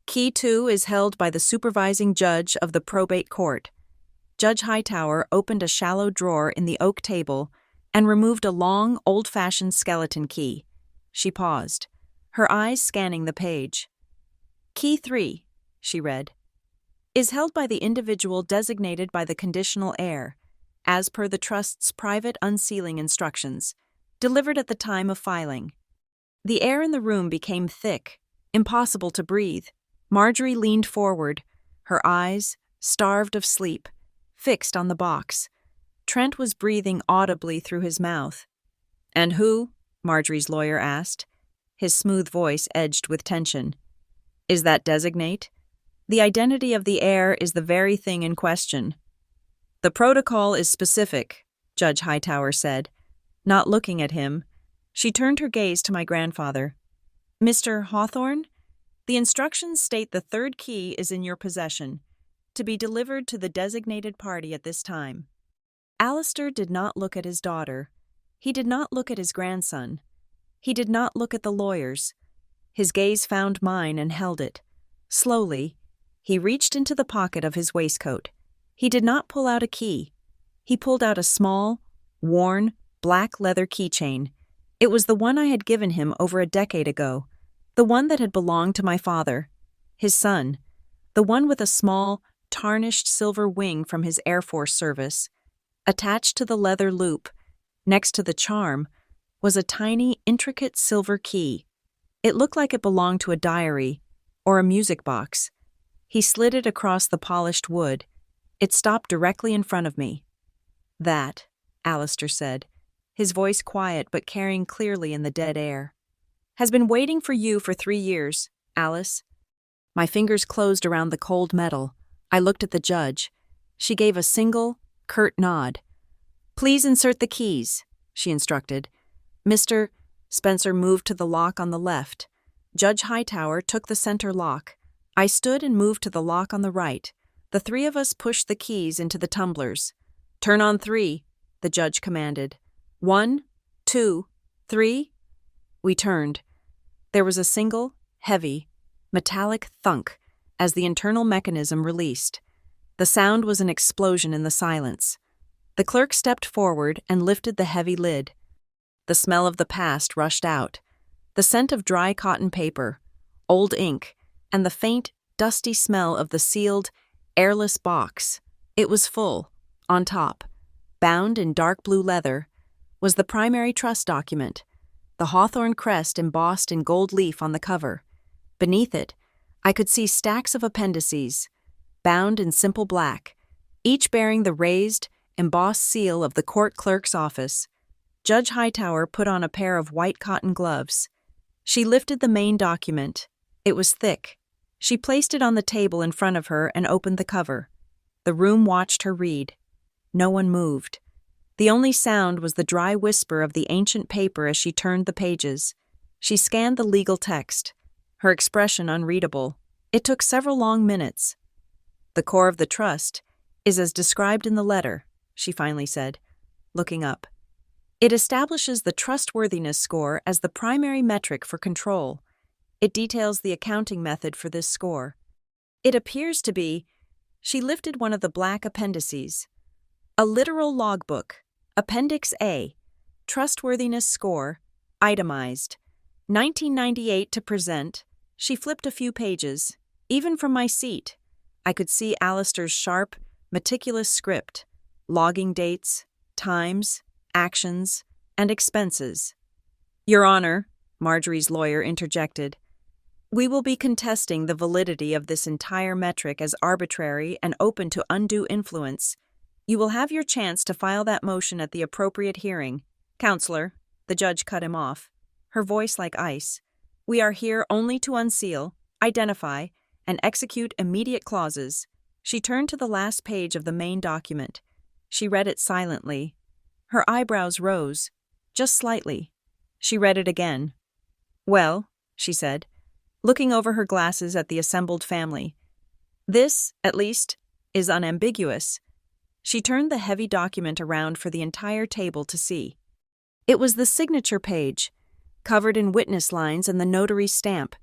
"Key 2 is held by the supervising judge of the probate court." Judge Hightower opened a shallow drawer in the oak table and removed a long, old-fashioned skeleton key. She paused, her eyes scanning the page. "Key 3, she read, "is held by the individual designated by the conditional heir, as per the trust's private unsealing instructions, delivered at the time of filing." The air in the room became thick, impossible to breathe. Marjorie leaned forward, her eyes, starved of sleep, fixed on the box. Trent was breathing audibly through his mouth. "And who?" Marjorie's lawyer asked, his smooth voice edged with tension. "Is that designate? The identity of the heir is the very thing in question." "The protocol is specific," Judge Hightower said. Not looking at him, she turned her gaze to my grandfather. "Mr. Hawthorne, the instructions state the 3rd key is in your possession, to be delivered to the designated party at this time." Alistair did not look at his daughter. He did not look at his grandson. He did not look at the lawyers. His gaze found mine and held it. Slowly, he reached into the pocket of his waistcoat. He did not pull out a key. He pulled out a small, worn, black leather keychain. It was the one I had given him over a decade ago, the one that had belonged to my father, his son, the one with a small, tarnished silver wing from his Air Force service. Attached to the leather loop, next to the charm, was a tiny, intricate silver key. It looked like it belonged to a diary or a music box. He slid it across the polished wood. It stopped directly in front of me. "That," Alistair said, his voice quiet but carrying clearly in the dead air, "has been waiting for you for 3 years, Alice." My fingers closed around the cold metal. I looked at the judge. She gave a single, curt nod. "Please insert the keys," she instructed. Mr. Spencer moved to the lock on the left. Judge Hightower took the center lock. I stood and moved to the lock on the right. The three of us pushed the keys into the tumblers. "Turn on 3, the judge commanded. 1, 2, 3. We turned. There was a single, heavy, metallic thunk as the internal mechanism released. The sound was an explosion in the silence. The clerk stepped forward and lifted the heavy lid. The smell of the past rushed out. The scent of dry cotton paper, old ink, and the faint, dusty smell of the sealed, airless box. It was full. On top, bound in dark blue leather, was the primary trust document, the hawthorn crest embossed in gold leaf on the cover. Beneath it, I could see stacks of appendices, bound in simple black, each bearing the raised, embossed seal of the court clerk's office. Judge Hightower put on a pair of white cotton gloves. She lifted the main document. It was thick. She placed it on the table in front of her and opened the cover. The room watched her read. No one moved. The only sound was the dry whisper of the ancient paper as she turned the pages. She scanned the legal text, her expression unreadable. It took several long minutes. "The core of the trust is as described in the letter," she finally said, looking up. "It establishes the trustworthiness score as the primary metric for control. It details the accounting method for this score. It appears to be," she lifted one of the black appendices, "a literal logbook, Appendix A, Trustworthiness Score, itemized. 1998 to present." She flipped a few pages. Even from my seat, I could see Alistair's sharp, meticulous script, logging dates, times, actions, and expenses. "Your Honor," Marjorie's lawyer interjected, "we will be contesting the validity of this entire metric as arbitrary and open to undue influence. You will have your chance to file that motion at the appropriate hearing." "Counselor," the judge cut him off, her voice like ice, "we are here only to unseal, identify, and execute immediate clauses." She turned to the last page of the main document. She read it silently. Her eyebrows rose, just slightly. She read it again. "Well," she said, looking over her glasses at the assembled family, "this, at least, is unambiguous." She turned the heavy document around for the entire table to see. It was the signature page, covered in witness lines and the notary's stamp,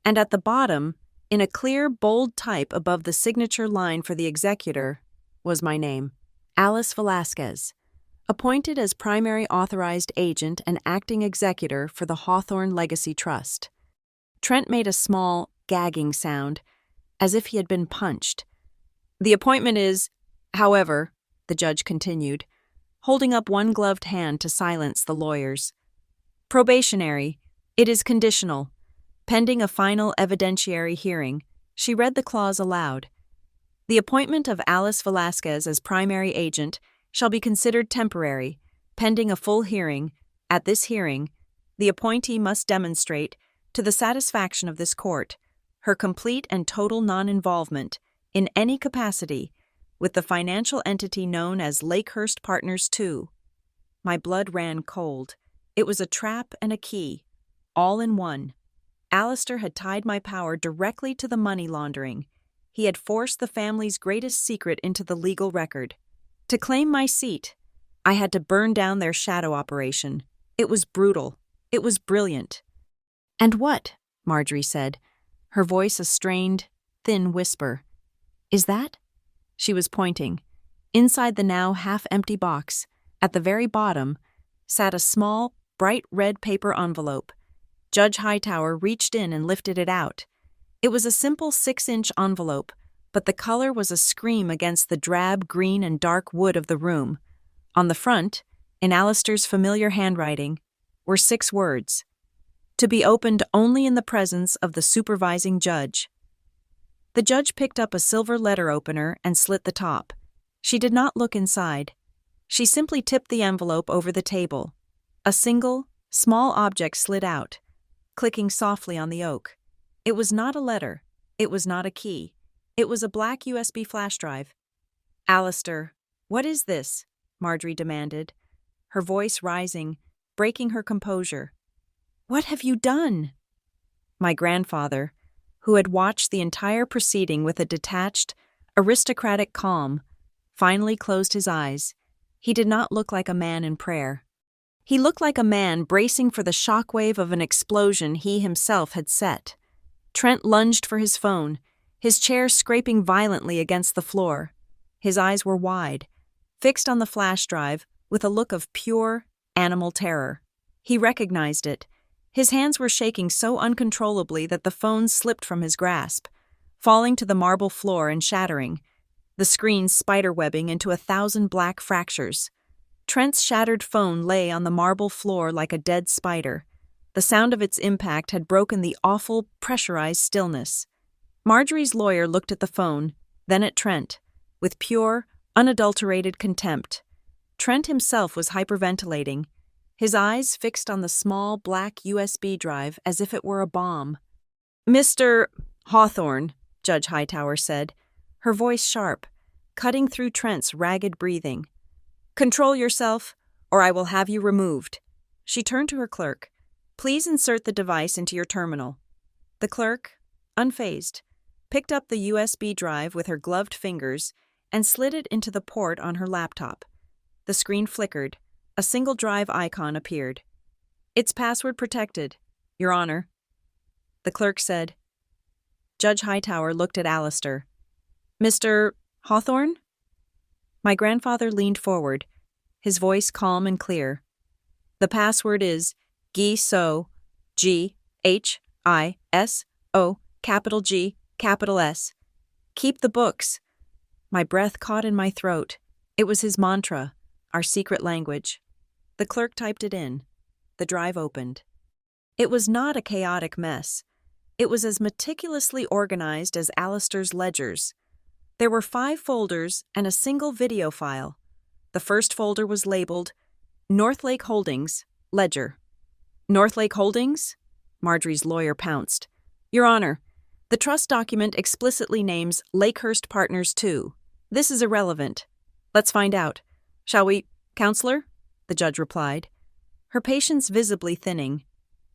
and at the bottom, in a clear, bold type above the signature line for the executor, was my name, Alice Velasquez, appointed as primary authorized agent and acting executor for the Hawthorne Legacy Trust. Trent made a small, gagging sound, as if he had been punched. "The appointment is, however," the judge continued, holding up one gloved hand to silence the lawyers, "probationary. It is conditional. Pending a final evidentiary hearing." She read the clause aloud. "The appointment of Alice Velasquez as primary agent shall be considered temporary. Pending a full hearing, at this hearing, the appointee must demonstrate, to the satisfaction of this court, her complete and total non-involvement, in any capacity, with the financial entity known as Lakehurst Partners II." My blood ran cold. It was a trap and a key, all in one. Alistair had tied my power directly to the money laundering. He had forced the family's greatest secret into the legal record. To claim my seat, I had to burn down their shadow operation. It was brutal. It was brilliant. "And what," Marjorie said, her voice a strained, thin whisper. Is that? She was pointing. Inside the now half-empty box, at the very bottom, sat a small, bright red paper envelope. Judge Hightower reached in and lifted it out. It was a simple 6-inch envelope, but the color was a scream against the drab green and dark wood of the room. On the front, in Alistair's familiar handwriting, were 6 words: to be opened only in the presence of the supervising judge. The judge picked up a silver letter opener and slit the top. She did not look inside. She simply tipped the envelope over the table. A single, small object slid out, clicking softly on the oak. It was not a letter. It was not a key. It was a black USB flash drive. Alistair, what is this? Marjorie demanded, her voice rising, breaking her composure. What have you done? My grandfather, who had watched the entire proceeding with a detached, aristocratic calm, finally closed his eyes. He did not look like a man in prayer. He looked like a man bracing for the shockwave of an explosion he himself had set. Trent lunged for his phone, his chair scraping violently against the floor. His eyes were wide, fixed on the flash drive with a look of pure, animal terror. He recognized it. His hands were shaking so uncontrollably that the phone slipped from his grasp, falling to the marble floor and shattering, the screen spiderwebbing into 1,000 black fractures. Trent's shattered phone lay on the marble floor like a dead spider. The sound of its impact had broken the awful, pressurized stillness. Marjorie's lawyer looked at the phone, then at Trent, with pure, unadulterated contempt. Trent himself was hyperventilating, his eyes fixed on the small black USB drive as if it were a bomb. Mr. Hawthorne, Judge Hightower said, her voice sharp, cutting through Trent's ragged breathing. Control yourself, or I will have you removed. She turned to her clerk. Please insert the device into your terminal. The clerk, unfazed, picked up the USB drive with her gloved fingers and slid it into the port on her laptop. The screen flickered. A single drive icon appeared. It's password protected, Your Honor. The clerk said. Judge Hightower looked at Alistair. Mr. Hawthorne? My grandfather leaned forward, his voice calm and clear. The password is GISO, GHISO, capital G, capital S. Keep the books. My breath caught in my throat. It was his mantra, our secret language. The clerk typed it in. The drive opened. It was not a chaotic mess. It was as meticulously organized as Alistair's ledgers. There were 5 folders and a single video file. The first folder was labeled Northlake Holdings, Ledger. Northlake Holdings? Marjorie's lawyer pounced. Your Honor, the trust document explicitly names Lakehurst Partners II. This is irrelevant. Let's find out. Shall we, Counselor? The judge replied, her patience visibly thinning.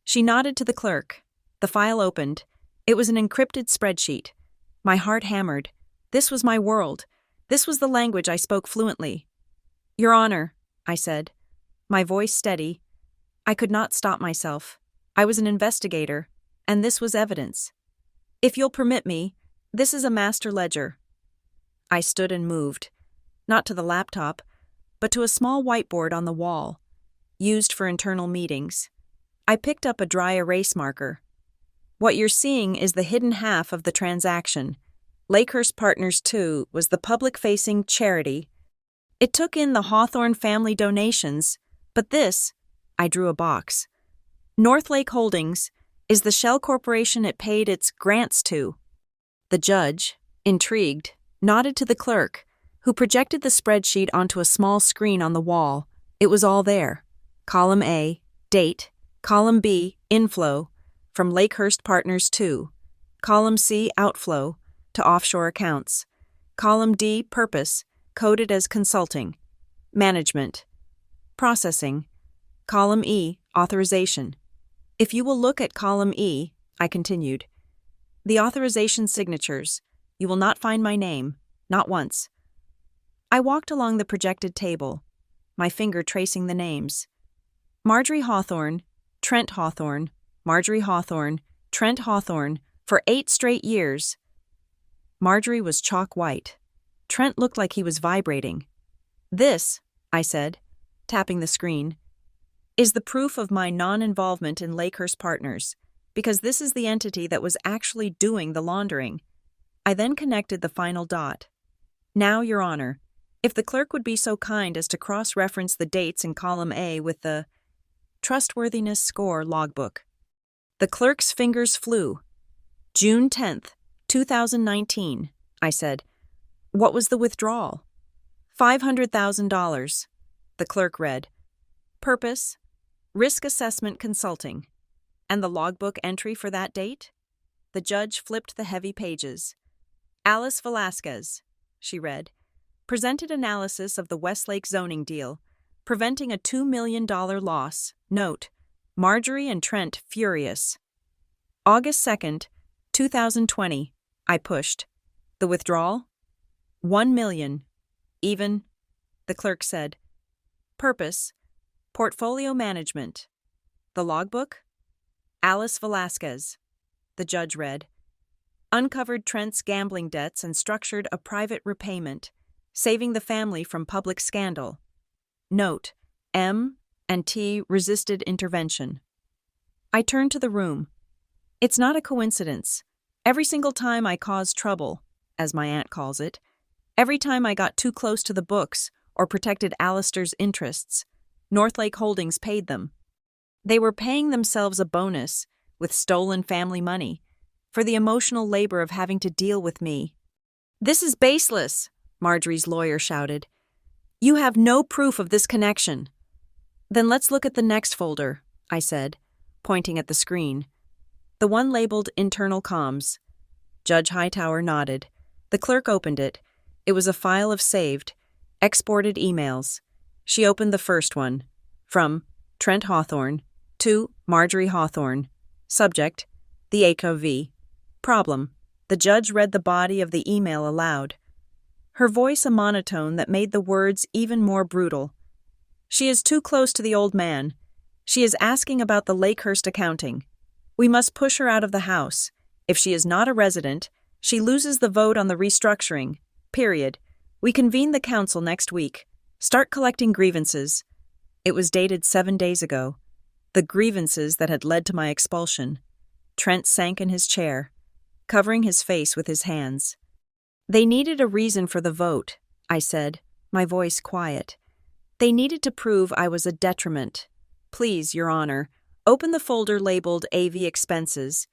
She nodded to the clerk. The file opened. It was an encrypted spreadsheet. My heart hammered. This was my world. This was the language I spoke fluently. Your Honor, I said, my voice steady. I could not stop myself. I was an investigator, and this was evidence. If you'll permit me, this is a master ledger. I stood and moved, not to the laptop, but to a small whiteboard on the wall, used for internal meetings. I picked up a dry erase marker. What you're seeing is the hidden half of the transaction. Lakehurst Partners II was the public-facing charity. It took in the Hawthorne family donations, but this, I drew a box. Northlake Holdings is the shell corporation it paid its grants to. The judge, intrigued, nodded to the clerk, who projected the spreadsheet onto a small screen on the wall. It was all there. Column A, date. Column B, inflow, from Lakehurst Partners II. Column C, outflow, to offshore accounts. Column D, purpose, coded as consulting. Management. Processing. Column E, authorization. If you will look at column E, I continued, the authorization signatures, you will not find my name, not once. I walked along the projected table, my finger tracing the names. Marjorie Hawthorne, Trent Hawthorne, Marjorie Hawthorne, Trent Hawthorne, for 8 straight years. Marjorie was chalk white. Trent looked like he was vibrating. This, I said, tapping the screen, is the proof of my non-involvement in Lakehurst Partners, because this is the entity that was actually doing the laundering. I then connected the final dot. Now, Your Honor, if the clerk would be so kind as to cross-reference the dates in column A with the Trustworthiness Score logbook. The clerk's fingers flew. June 10th, 2019, I said. What was the withdrawal? $500,000. The clerk read. Purpose, Risk Assessment Consulting. And the logbook entry for that date? The judge flipped the heavy pages. Alice Velasquez, she read, presented analysis of the Westlake zoning deal, preventing a $2 million loss. Note, Marjorie and Trent furious. August 2nd, 2020, I pushed. The withdrawal? $1 million. Even, the clerk said. Purpose, Portfolio Management. The logbook? Alice Velasquez. The judge read. Uncovered Trent's gambling debts and structured a private repayment, saving the family from public scandal. Note, M and T resisted intervention. I turned to the room. It's not a coincidence. Every single time I caused trouble, as my aunt calls it, every time I got too close to the books or protected Alistair's interests, Northlake Holdings paid them. They were paying themselves a bonus, with stolen family money, for the emotional labor of having to deal with me. This is baseless, Marjorie's lawyer shouted. You have no proof of this connection. Then let's look at the next folder, I said, pointing at the screen. The one labeled Internal Comms. Judge Hightower nodded. The clerk opened it. It was a file of saved, exported emails. She opened the first one. From Trent Hawthorne to Marjorie Hawthorne. Subject, the ACOV. Problem, the judge read the body of the email aloud. Her voice a monotone that made the words even more brutal. She is too close to the old man. She is asking about the Lakehurst accounting. We must push her out of the house. If she is not a resident, she loses the vote on the restructuring. Period. We convene the council next week. Start collecting grievances. It was dated 7 days ago. The grievances that had led to my expulsion. Trent sank in his chair, covering his face with his hands. They needed a reason for the vote, I said, my voice quiet. They needed to prove I was a detriment. Please, Your Honor, open the folder labeled AV Expenses.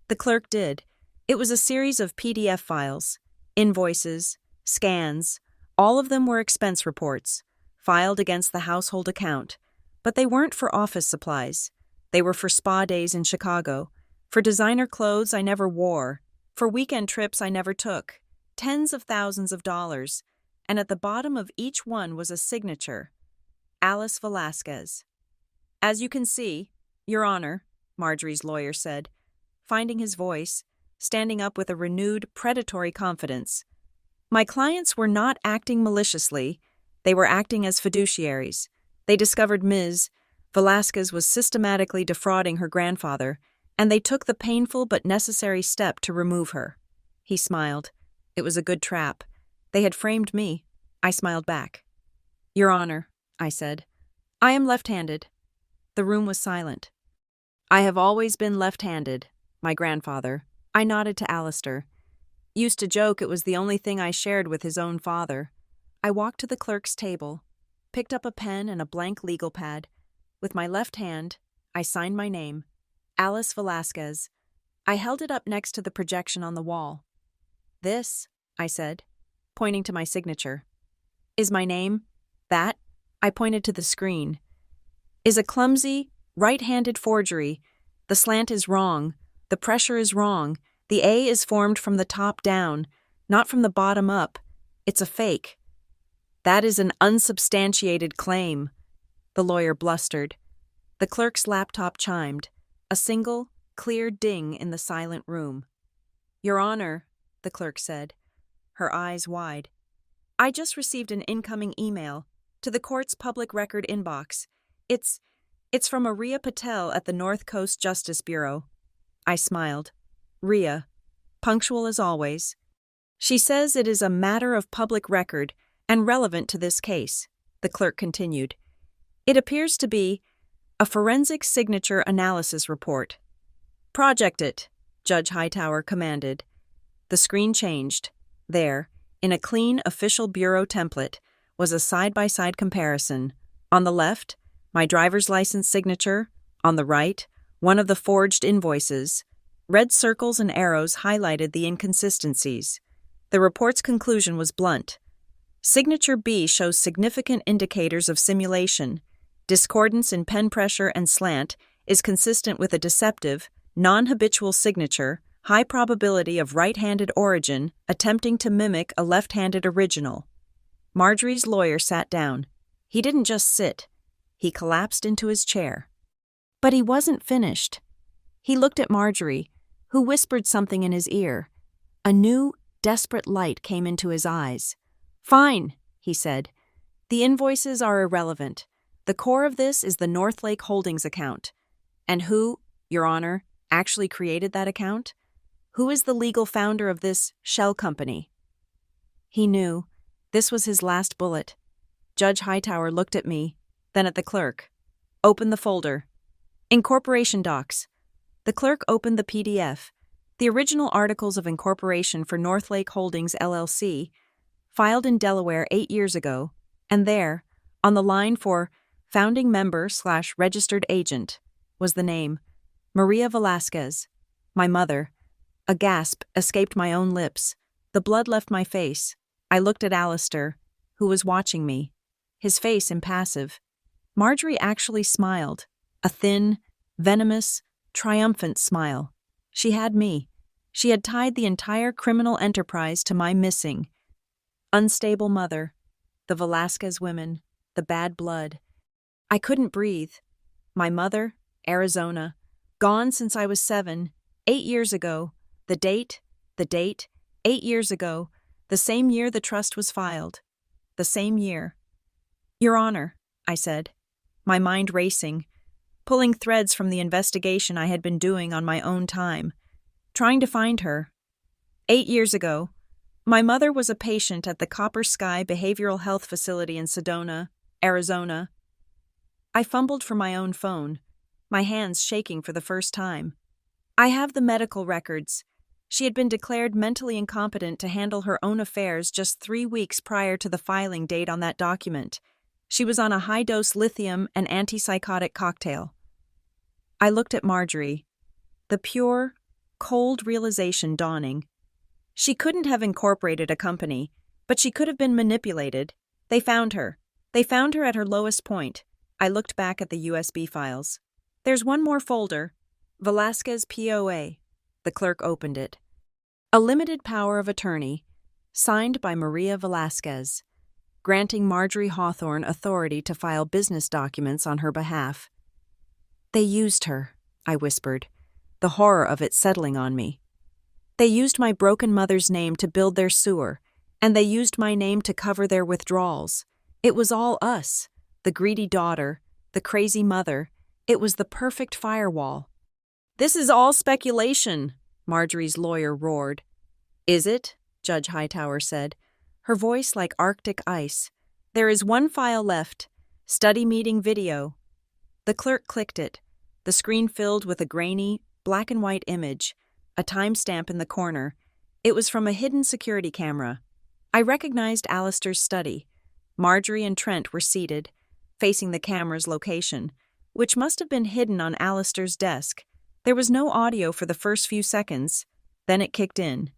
The clerk did. It was a series of PDF files, invoices, scans. All of them were expense reports, filed against the household account. But they weren't for office supplies. They were for spa days in Chicago, for designer clothes I never wore, for weekend trips I never took, tens of thousands of dollars, and at the bottom of each one was a signature. Alice Velasquez. As you can see, Your Honor, Marjorie's lawyer said, finding his voice, standing up with a renewed predatory confidence. My clients were not acting maliciously. They were acting as fiduciaries. They discovered Ms. Velasquez was systematically defrauding her grandfather, and they took the painful but necessary step to remove her. He smiled. It was a good trap. They had framed me. I smiled back. Your Honor, I said, I am left-handed. The room was silent. I have always been left-handed, my grandfather. I nodded to Alistair. Used to joke it was the only thing I shared with his own father. I walked to the clerk's table, picked up a pen and a blank legal pad. With my left hand, I signed my name, Alice Velasquez. I held it up next to the projection on the wall. This, I said, pointing to my signature, is my name. That, I pointed to the screen, is a clumsy, right-handed forgery. The slant is wrong. The pressure is wrong. The A is formed from the top down, not from the bottom up. It's a fake. That is an unsubstantiated claim, the lawyer blustered. The clerk's laptop chimed, a single, clear ding in the silent room. Your Honor, the clerk said, her eyes wide. I just received an incoming email to the court's public record inbox. It's from Maria Patel at the North Coast Justice Bureau. I smiled. Rhea, punctual as always. She says it is a matter of public record and relevant to this case, the clerk continued. It appears to be a forensic signature analysis report. Project it, Judge Hightower commanded. The screen changed. There, in a clean official bureau template, was a side-by-side comparison. On the left, my driver's license signature. On the right, one of the forged invoices. Red circles and arrows highlighted the inconsistencies. The report's conclusion was blunt. Signature B shows significant indicators of simulation. Discordance in pen pressure and slant is consistent with a deceptive, non-habitual signature, high probability of right-handed origin, attempting to mimic a left-handed original. Marjorie's lawyer sat down. He didn't just sit. He collapsed into his chair. But he wasn't finished. He looked at Marjorie, who whispered something in his ear. A new, desperate light came into his eyes. Fine, he said. The invoices are irrelevant. The core of this is the Northlake Holdings account. And who, Your Honor, actually created that account? Who is the legal founder of this shell company? He knew. This was his last bullet. Judge Hightower looked at me, then at the clerk. Open the folder. Incorporation docs. The clerk opened the PDF. The original articles of incorporation for Northlake Holdings, LLC, filed in Delaware 8 years ago, and there, on the line for founding member/registered agent, was the name, Maria Velasquez, my mother. A gasp escaped my own lips. The blood left my face. I looked at Alistair, who was watching me, his face impassive. Marjorie actually smiled, a thin, venomous, triumphant smile. She had me. She had tied the entire criminal enterprise to my missing. Unstable mother, the Velasquez women, the bad blood. I couldn't breathe. My mother, Arizona, gone since I was 7, 8 years ago. The date, 8 years ago, the same year the trust was filed. The same year. Your Honor, I said, my mind racing, pulling threads from the investigation I had been doing on my own time, trying to find her. 8 years ago, my mother was a patient at the Copper Sky Behavioral Health Facility in Sedona, Arizona. I fumbled for my own phone, my hands shaking for the first time. I have the medical records. She had been declared mentally incompetent to handle her own affairs just 3 weeks prior to the filing date on that document. She was on a high-dose lithium and antipsychotic cocktail. I looked at Marjorie, the pure, cold realization dawning. She couldn't have incorporated a company, but she could have been manipulated. They found her. They found her at her lowest point. I looked back at the USB files. There's one more folder. Velasquez POA. The clerk opened it. A limited power of attorney, signed by Maria Velasquez, granting Marjorie Hawthorne authority to file business documents on her behalf. They used her, I whispered, the horror of it settling on me. They used my broken mother's name to build their sewer, and they used my name to cover their withdrawals. It was all us, the greedy daughter, the crazy mother. It was the perfect firewall. This is all speculation, Marjorie's lawyer roared. Is it? Judge Hightower said, her voice like Arctic ice. There is one file left, study meeting video. The clerk clicked it. The screen filled with a grainy, black and white image, a timestamp in the corner. It was from a hidden security camera. I recognized Alistair's study. Marjorie and Trent were seated, facing the camera's location, which must have been hidden on Alistair's desk. There was no audio for the first few seconds. Then it kicked in.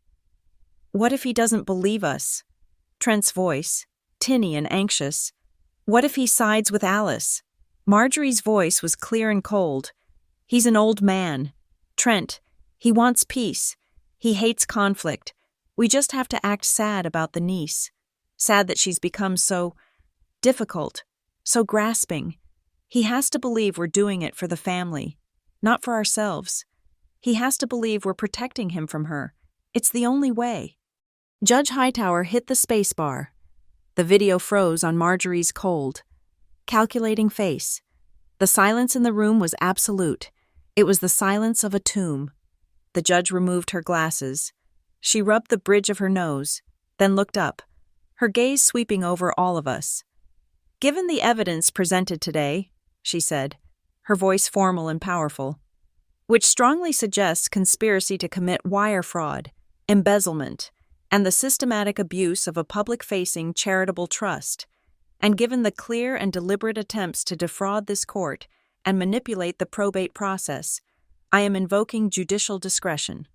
What if he doesn't believe us? Trent's voice, tinny and anxious. What if he sides with Alice? Marjorie's voice was clear and cold. He's an old man. Trent, he wants peace. He hates conflict. We just have to act sad about the niece. Sad that she's become so difficult, so grasping. He has to believe we're doing it for the family, not for ourselves. He has to believe we're protecting him from her. It's the only way. Judge Hightower hit the spacebar. The video froze on Marjorie's cold, calculating face. The silence in the room was absolute. It was the silence of a tomb. The judge removed her glasses. She rubbed the bridge of her nose, then looked up, her gaze sweeping over all of us. "Given the evidence presented today," she said, her voice formal and powerful, "which strongly suggests conspiracy to commit wire fraud, embezzlement, and the systematic abuse of a public-facing charitable trust, and given the clear and deliberate attempts to defraud this court and manipulate the probate process, I am invoking judicial discretion."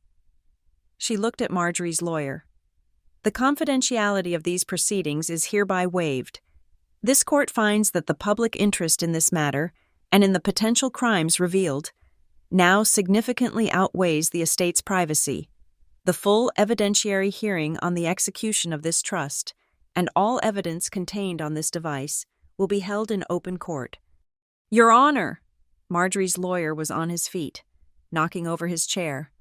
She looked at Marjorie's lawyer. "The confidentiality of these proceedings is hereby waived. This court finds that the public interest in this matter, and in the potential crimes revealed, now significantly outweighs the estate's privacy. The full evidentiary hearing on the execution of this trust, and all evidence contained on this device, will be held in open court." "Your Honor!" Marjorie's lawyer was on his feet, knocking over his chair.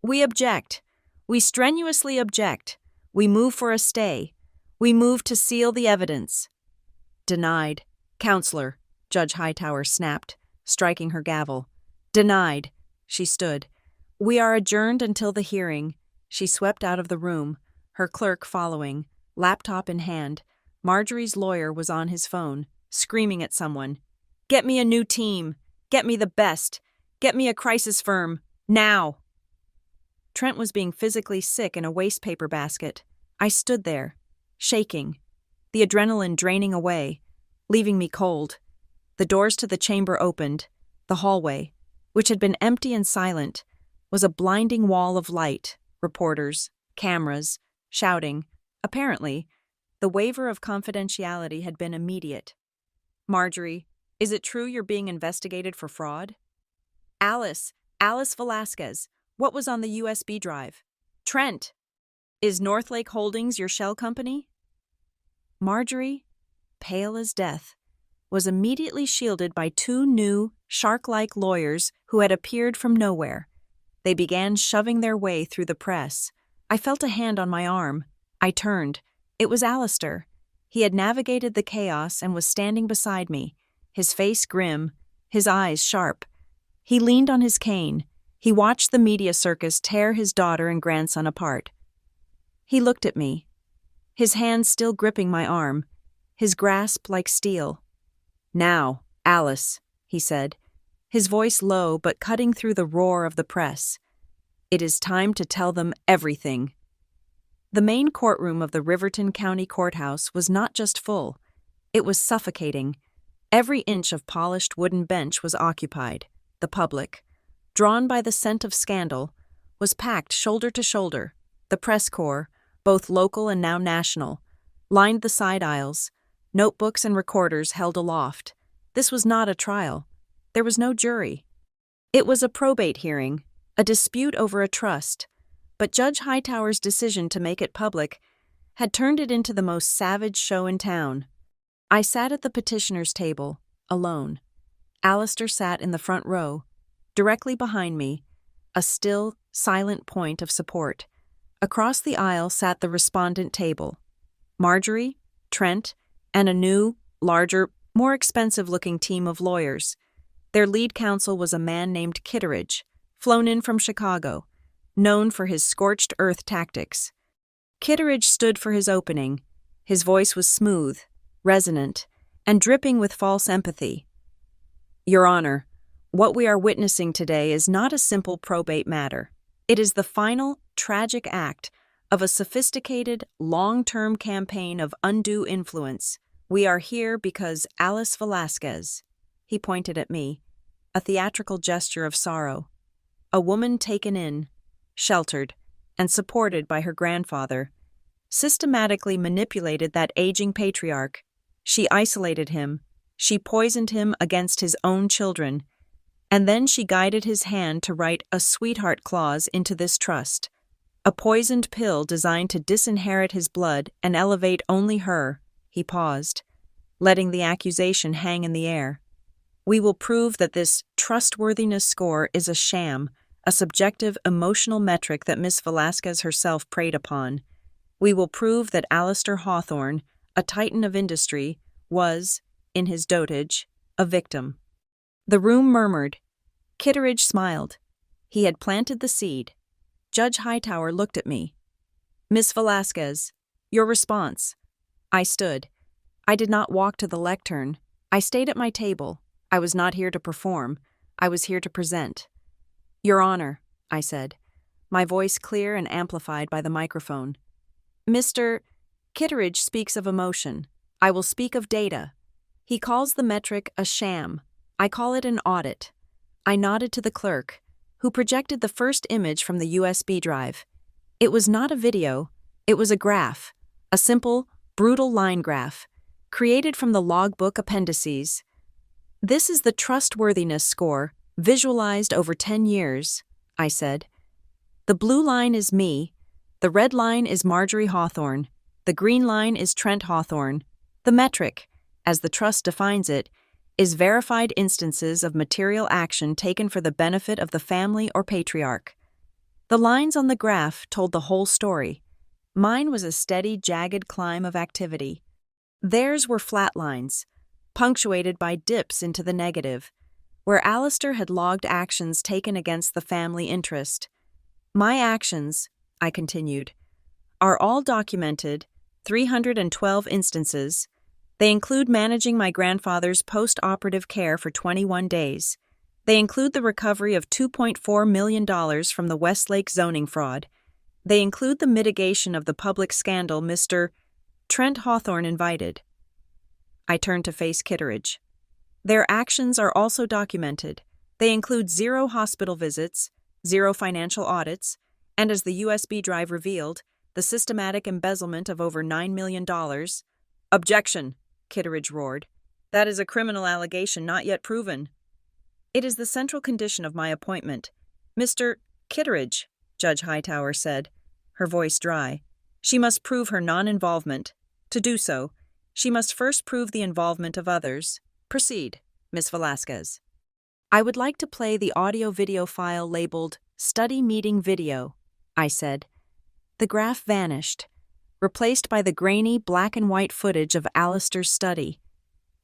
"We object. We strenuously object. We move for a stay. We move to seal the evidence." "Denied. Counselor," Judge Hightower snapped, striking her gavel. "Denied." She stood. "We are adjourned until the hearing." She swept out of the room, her clerk following, laptop in hand. Marjorie's lawyer was on his phone, screaming at someone. "Get me a new team. Get me the best. Get me a crisis firm. Now!" Trent was being physically sick in a wastepaper basket. I stood there, shaking, the adrenaline draining away, leaving me cold. The doors to the chamber opened. The hallway, which had been empty and silent, was a blinding wall of light, reporters, cameras, shouting. Apparently, the waiver of confidentiality had been immediate. "Marjorie, is it true you're being investigated for fraud?" Alice Velasquez, what was on the USB drive?" "Trent, is Northlake Holdings your shell company?" Marjorie, pale as death, was immediately shielded by two new, shark-like lawyers who had appeared from nowhere. They began shoving their way through the press. I felt a hand on my arm. I turned. It was Alistair. He had navigated the chaos and was standing beside me, his face grim, his eyes sharp. He leaned on his cane. He watched the media circus tear his daughter and grandson apart. He looked at me, his hand still gripping my arm, his grasp like steel. "Now, Alice," he said, his voice low but cutting through the roar of the press. "It is time to tell them everything." The main courtroom of the Riverton County Courthouse was not just full, it was suffocating. Every inch of polished wooden bench was occupied. The public, drawn by the scent of scandal, was packed shoulder to shoulder. The press corps, both local and now national, lined the side aisles, notebooks and recorders held aloft. This was not a trial. There was no jury. It was a probate hearing, a dispute over a trust, but Judge Hightower's decision to make it public had turned it into the most savage show in town. I sat at the petitioner's table, alone. Alistair sat in the front row, directly behind me, a still, silent point of support. Across the aisle sat the respondent table. Marjorie, Trent, and a new, larger, more expensive-looking team of lawyers. Their lead counsel was a man named Kitteridge, flown in from Chicago, known for his scorched earth tactics. Kitteridge stood for his opening. His voice was smooth, resonant, and dripping with false empathy. "Your Honor, what we are witnessing today is not a simple probate matter. It is the final, tragic act of a sophisticated, long-term campaign of undue influence. We are here because Alice Velasquez," he pointed at me, a theatrical gesture of sorrow, a woman taken in, sheltered, and supported by her grandfather, systematically manipulated that aging patriarch. She isolated him, she poisoned him against his own children, and then she guided his hand to write a sweetheart clause into this trust, a poisoned pill designed to disinherit his blood and elevate only her. He paused, letting the accusation hang in the air. "We will prove that this trustworthiness score is a sham, a subjective emotional metric that Miss Velasquez herself preyed upon. We will prove that Alistair Hawthorne, a titan of industry, was, in his dotage, a victim." The room murmured. Kitteridge smiled. He had planted the seed. Judge Hightower looked at me. Miss Velasquez, your response. I stood. I did not walk to the lectern. I stayed at my table. I was not here to perform. I was here to present. Your Honor, I said, my voice clear and amplified by the microphone. Mr. Kitteridge speaks of emotion. I will speak of data. He calls the metric a sham. I call it an audit. I nodded to the clerk, who projected the first image from the USB drive. It was not a video, it was a graph, a simple, brutal line graph, created from the logbook appendices. This is the trustworthiness score, visualized over 10 years, I said. The blue line is me, the red line is Marjorie Hawthorne, the green line is Trent Hawthorne. The metric, as the trust defines it, is verified instances of material action taken for the benefit of the family or patriarch. The lines on the graph told the whole story. Mine was a steady, jagged climb of activity. Theirs were flat lines, punctuated by dips into the negative, where Alistair had logged actions taken against the family interest. My actions, I continued, are all documented, 312 instances. They include managing my grandfather's post-operative care for 21 days. They include the recovery of $2.4 million from the Westlake zoning fraud. They include the mitigation of the public scandal Mr. Trent Hawthorne invited. I turned to face Kitteridge. Their actions are also documented. They include 0 hospital visits, 0 financial audits, and as the USB drive revealed, the systematic embezzlement of over $9 million. Objection, Kitteridge roared. That is a criminal allegation not yet proven. It is the central condition of my appointment. Mr. Kitteridge, Judge Hightower said, her voice dry. She must prove her non-involvement. To do so, she must first prove the involvement of others. Proceed, Miss Velasquez. I would like to play the audio-video file labeled Study Meeting Video, I said. The graph vanished, replaced by the grainy black-and-white footage of Alistair's study.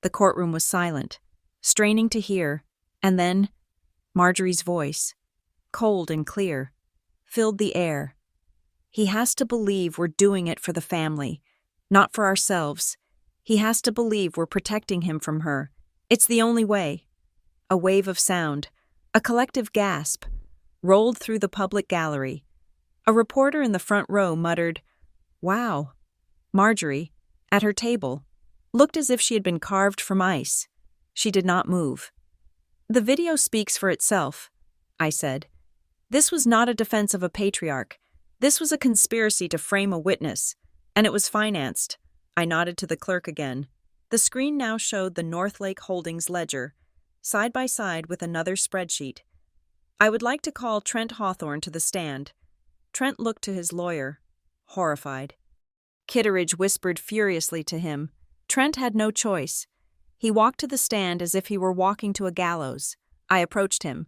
The courtroom was silent, straining to hear, and then Marjorie's voice, cold and clear, filled the air. He has to believe we're doing it for the family, not for ourselves. He has to believe we're protecting him from her. It's the only way. A wave of sound, a collective gasp, rolled through the public gallery. A reporter in the front row muttered, "Wow." Marjorie, at her table, looked as if she had been carved from ice. She did not move. The video speaks for itself, I said. This was not a defense of a patriarch. This was a conspiracy to frame a witness, and it was financed. I nodded to the clerk again. The screen now showed the Northlake Holdings ledger, side by side with another spreadsheet. I would like to call Trent Hawthorne to the stand. Trent looked to his lawyer, horrified. Kitteridge whispered furiously to him. Trent had no choice. He walked to the stand as if he were walking to a gallows. I approached him.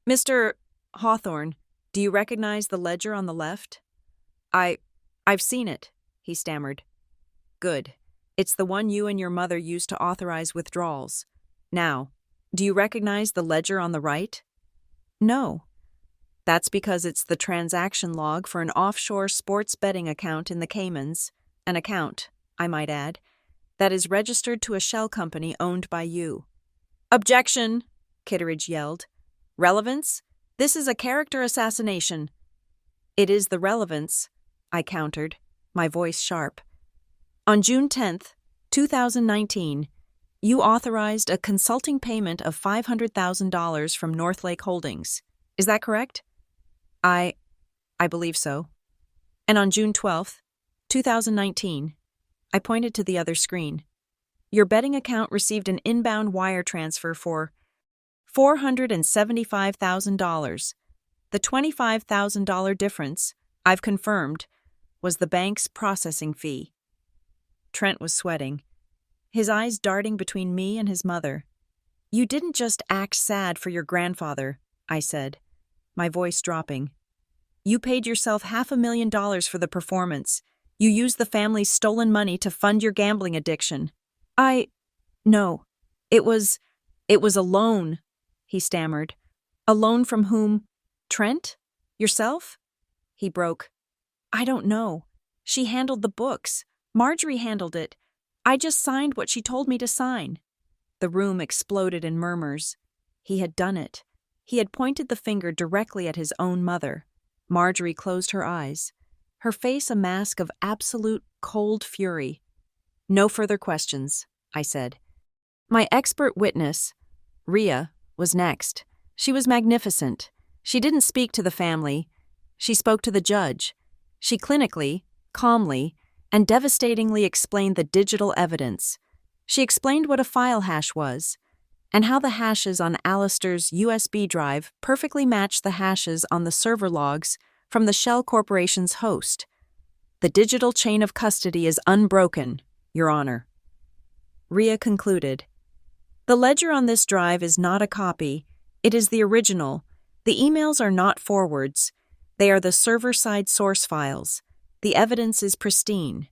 Mr. Hawthorne, do you recognize the ledger on the left? I've seen it, he stammered. Good. It's the one you and your mother used to authorize withdrawals. Now, do you recognize the ledger on the right? No. That's because it's the transaction log for an offshore sports betting account in the Caymans, an account, I might add, that is registered to a shell company owned by you. Objection, Kitteridge yelled. Relevance? This is a character assassination. It is the relevance, I countered, my voice sharp. On June 10th, 2019, you authorized a consulting payment of $500,000 from Northlake Holdings. Is that correct? I believe so. And on June 12th, 2019, I pointed to the other screen. Your betting account received an inbound wire transfer for $475,000. The $25,000 difference, I've confirmed, was the bank's processing fee. Trent was sweating, his eyes darting between me and his mother. You didn't just act sad for your grandfather, I said, my voice dropping. You paid yourself $500,000 for the performance. You used the family's stolen money to fund your gambling addiction. No, it was a loan, he stammered. A loan from whom? Trent? Yourself? He broke. I don't know. She handled the books. Marjorie handled it. I just signed what she told me to sign. The room exploded in murmurs. He had done it. He had pointed the finger directly at his own mother. Marjorie closed her eyes, her face a mask of absolute cold fury. No further questions, I said. My expert witness, Rhea, was next. She was magnificent. She didn't speak to the family. She spoke to the judge. She clinically, calmly, and devastatingly explained the digital evidence. She explained what a file hash was, and how the hashes on Alistair's USB drive perfectly matched the hashes on the server logs from the Shell Corporation's host. The digital chain of custody is unbroken, Your Honor. Rhea concluded. The ledger on this drive is not a copy. It is the original. The emails are not forwards. They are the server-side source files. The evidence is pristine.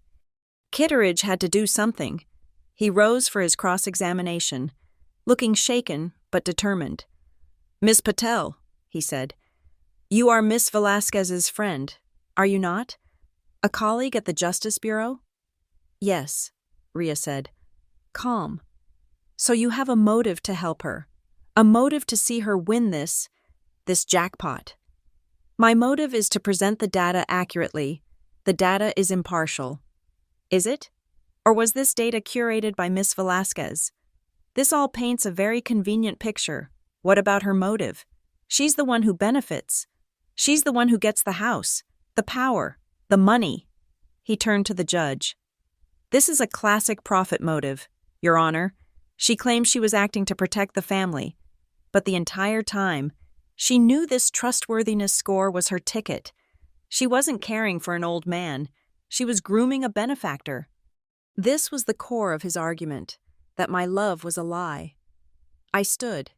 Kitteridge had to do something. He rose for his cross-examination, looking shaken but determined. Miss Patel, he said, you are Miss Velasquez's friend, are you not? A colleague at the Justice Bureau? Yes, Rhea said, calm. So you have a motive to help her, a motive to see her win this jackpot. My motive is to present the data accurately. The data is impartial. Is it? Or was this data curated by Miss Velasquez? This all paints a very convenient picture. What about her motive? She's the one who benefits. She's the one who gets the house, the power, the money. He turned to the judge. This is a classic profit motive, Your Honor. She claims she was acting to protect the family, but the entire time, she knew this trustworthiness score was her ticket. She wasn't caring for an old man. She was grooming a benefactor. This was the core of his argument, that my love was a lie. I stood.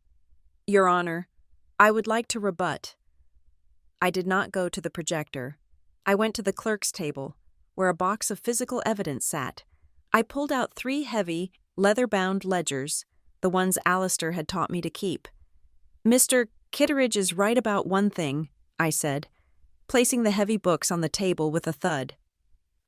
Your Honor, I would like to rebut. I did not go to the projector. I went to the clerk's table, where a box of physical evidence sat. I pulled out 3 heavy, leather-bound ledgers, the ones Alistair had taught me to keep. Mr. Kitteridge is right about one thing, I said, placing the heavy books on the table with a thud.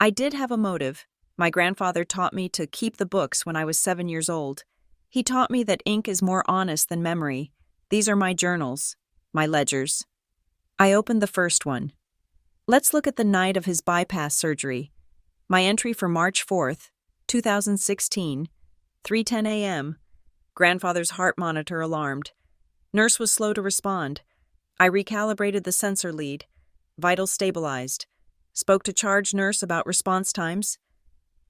I did have a motive. My grandfather taught me to keep the books when I was 7 years old. He taught me that ink is more honest than memory. These are my journals, my ledgers. I opened the first one. Let's look at the night of his bypass surgery. My entry for March 4th, 2016, 3:10 a.m. Grandfather's heart monitor alarmed. Nurse was slow to respond. I recalibrated the sensor lead. Vitals stabilized. Spoke to charge nurse about response times.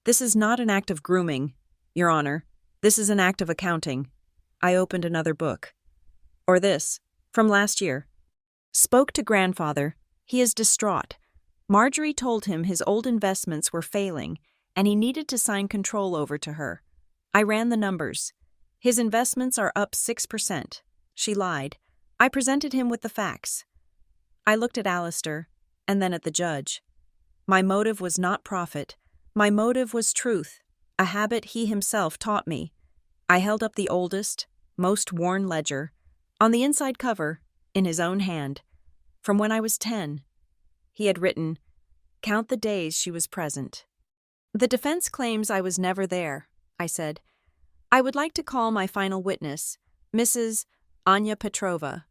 This is not an act of grooming, Your Honor. This is an act of accounting. I opened another book. Or this, from last year. Spoke to grandfather. He is distraught. Marjorie told him his old investments were failing, and he needed to sign control over to her. I ran the numbers. His investments are up 6%. She lied. I presented him with the facts. I looked at Alistair, and then at the judge. My motive was not profit. My motive was truth, a habit he himself taught me. I held up the oldest, most worn ledger, on the inside cover, in his own hand, from when I was 10. He had written, "Count the days she was present." The defense claims I was never there, I said. I would like to call my final witness, Mrs. Anya Petrova,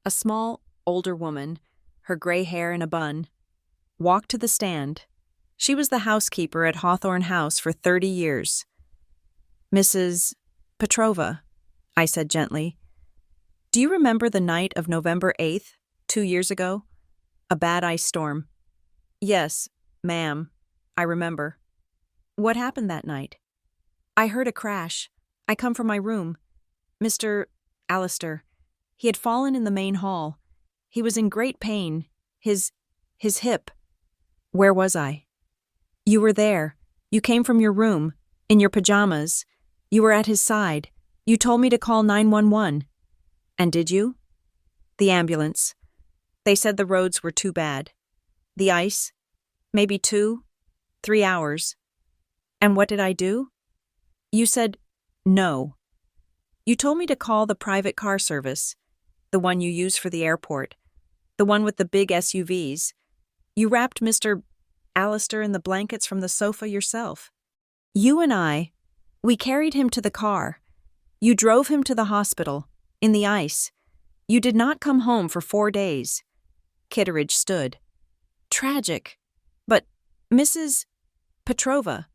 a small, older woman, her gray hair in a bun. Walked to the stand. She was the housekeeper at Hawthorne House for 30 years. Mrs. Petrova, I said gently, do you remember the night of November 8th, 2 years ago? A bad ice storm. Yes, ma'am, I remember. What happened that night? I heard a crash. I come from my room. Mr. Alistair. He had fallen in the main hall. He was in great pain. His hip. Where was I? You were there. You came from your room, in your pajamas. You were at his side. You told me to call 911. And did you? The ambulance. They said the roads were too bad. The ice? Maybe 2, 3 hours. And what did I do? You said, no. You told me to call the private car service, the one you use for the airport. The one with the big SUVs. You wrapped Mr. Alistair in the blankets from the sofa yourself. You and we carried him to the car. You drove him to the hospital, in the ice. You did not come home for 4 days. Kitteridge stood. Tragic. But, Mrs. Petrova,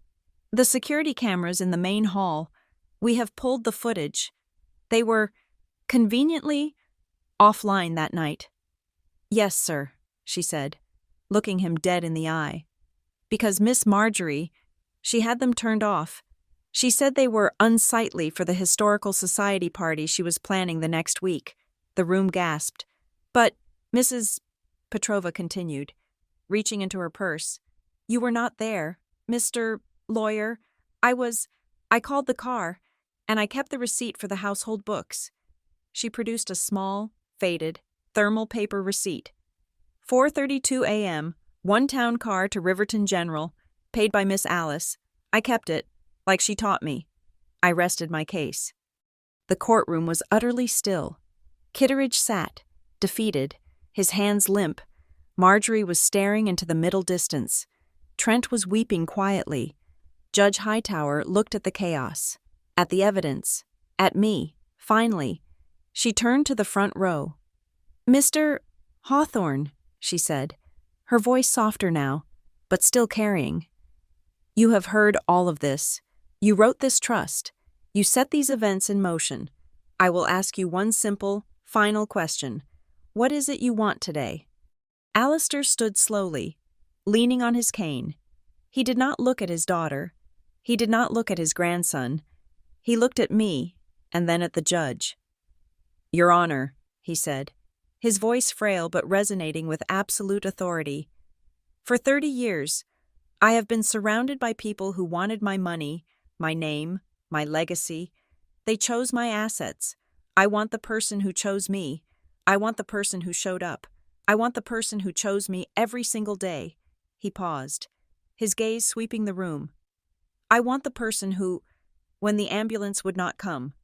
the security cameras in the main hall, we have pulled the footage. They were conveniently offline that night. Yes, sir, she said, looking him dead in the eye. Because Miss Marjorie, she had them turned off. She said they were unsightly for the Historical Society party she was planning the next week. The room gasped. But, Mrs. Petrova continued, reaching into her purse, you were not there, Mr. Lawyer. I called the car, and I kept the receipt for the household books. She produced a small, faded, thermal paper receipt. 4:32 a.m., one town car to Riverton General, paid by Miss Alice. I kept it, like she taught me. I rested my case. The courtroom was utterly still. Kitteridge sat, defeated, his hands limp. Marjorie was staring into the middle distance. Trent was weeping quietly. Judge Hightower looked at the chaos, at the evidence, at me. Finally, she turned to the front row. Mr. Hawthorne, she said, her voice softer now, but still carrying. You have heard all of this. You wrote this trust. You set these events in motion. I will ask you one simple, final question. What is it you want today? Alistair stood slowly, leaning on his cane. He did not look at his daughter. He did not look at his grandson. He looked at me, and then at the judge. Your Honor, he said, his voice frail but resonating with absolute authority. For 30 years, I have been surrounded by people who wanted my money, my name, my legacy. They chose my assets. I want the person who chose me. I want the person who showed up. I want the person who chose me every single day. He paused, his gaze sweeping the room. I want the person who, when the ambulance would not come,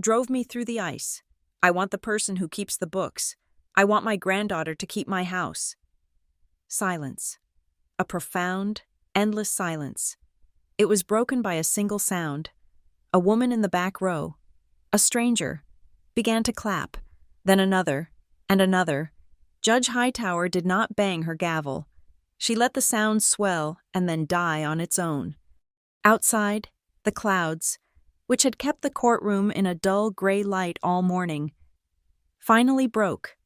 drove me through the ice. I want the person who keeps the books. I want my granddaughter to keep my house. Silence. A profound, endless silence. It was broken by a single sound. A woman in the back row, a stranger, began to clap, then another, and another. Judge Hightower did not bang her gavel. She let the sound swell and then die on its own. Outside, the clouds, which had kept the courtroom in a dull gray light all morning, finally broke.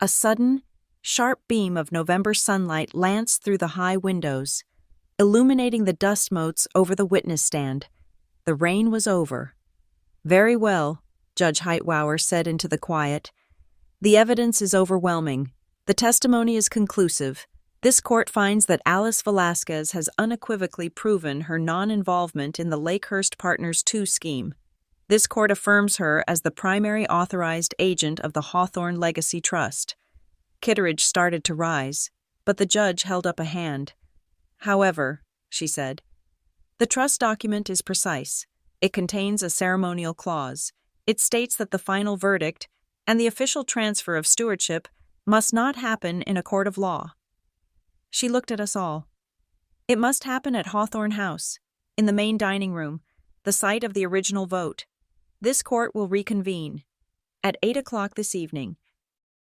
A sudden, sharp beam of November sunlight lanced through the high windows, illuminating the dust motes over the witness stand. The rain was over. Very well, Judge Hightower said into the quiet. The evidence is overwhelming. The testimony is conclusive. This court finds that Alice Velasquez has unequivocally proven her non-involvement in the Lakehurst Partners 2 scheme. This court affirms her as the primary authorized agent of the Hawthorne Legacy Trust. Kitteridge started to rise, but the judge held up a hand. However, she said, the trust document is precise. It contains a ceremonial clause. It states that the final verdict and the official transfer of stewardship must not happen in a court of law. She looked at us all. It must happen at Hawthorne House, in the main dining room, the site of the original vote. This court will reconvene at 8 o'clock this evening.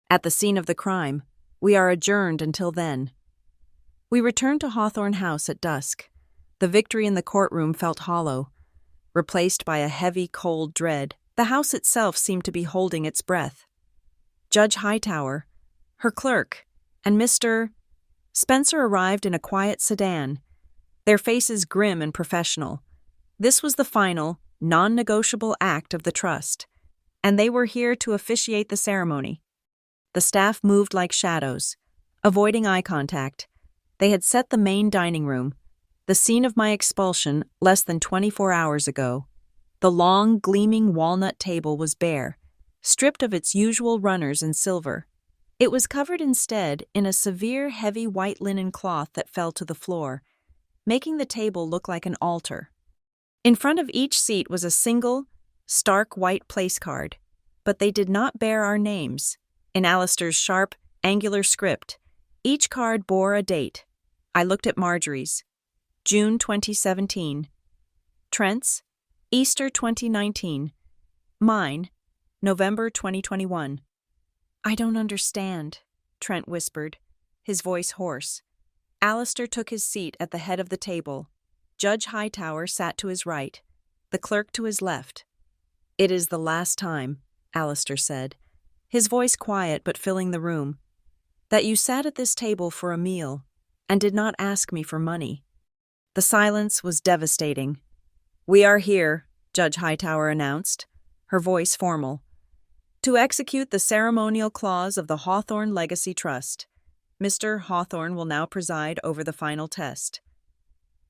At the scene of the crime, we are adjourned until then. We returned to Hawthorne House at dusk. The victory in the courtroom felt hollow, replaced by a heavy, cold dread. The house itself seemed to be holding its breath. Judge Hightower, her clerk, and Mr. Spencer arrived in a quiet sedan, their faces grim and professional. This was the final, non-negotiable act of the trust, and they were here to officiate the ceremony. The staff moved like shadows, avoiding eye contact. They had set the main dining room, the scene of my expulsion less than 24 hours ago. The long, gleaming walnut table was bare, stripped of its usual runners and silver. It was covered instead in a severe, heavy white linen cloth that fell to the floor, making the table look like an altar. In front of each seat was a single, stark white place card, but they did not bear our names. In Alistair's sharp, angular script. Each card bore a date. I looked at Marjorie's. June 2017. Trent's, Easter 2019. Mine, November 2021. I don't understand, Trent whispered, his voice hoarse. Alistair took his seat at the head of the table. Judge Hightower sat to his right, the clerk to his left. It is the last time, Alistair said, his voice quiet but filling the room, that you sat at this table for a meal and did not ask me for money. The silence was devastating. We are here, Judge Hightower announced, her voice formal, to execute the ceremonial clause of the Hawthorne Legacy Trust. Mr. Hawthorne will now preside over the final test.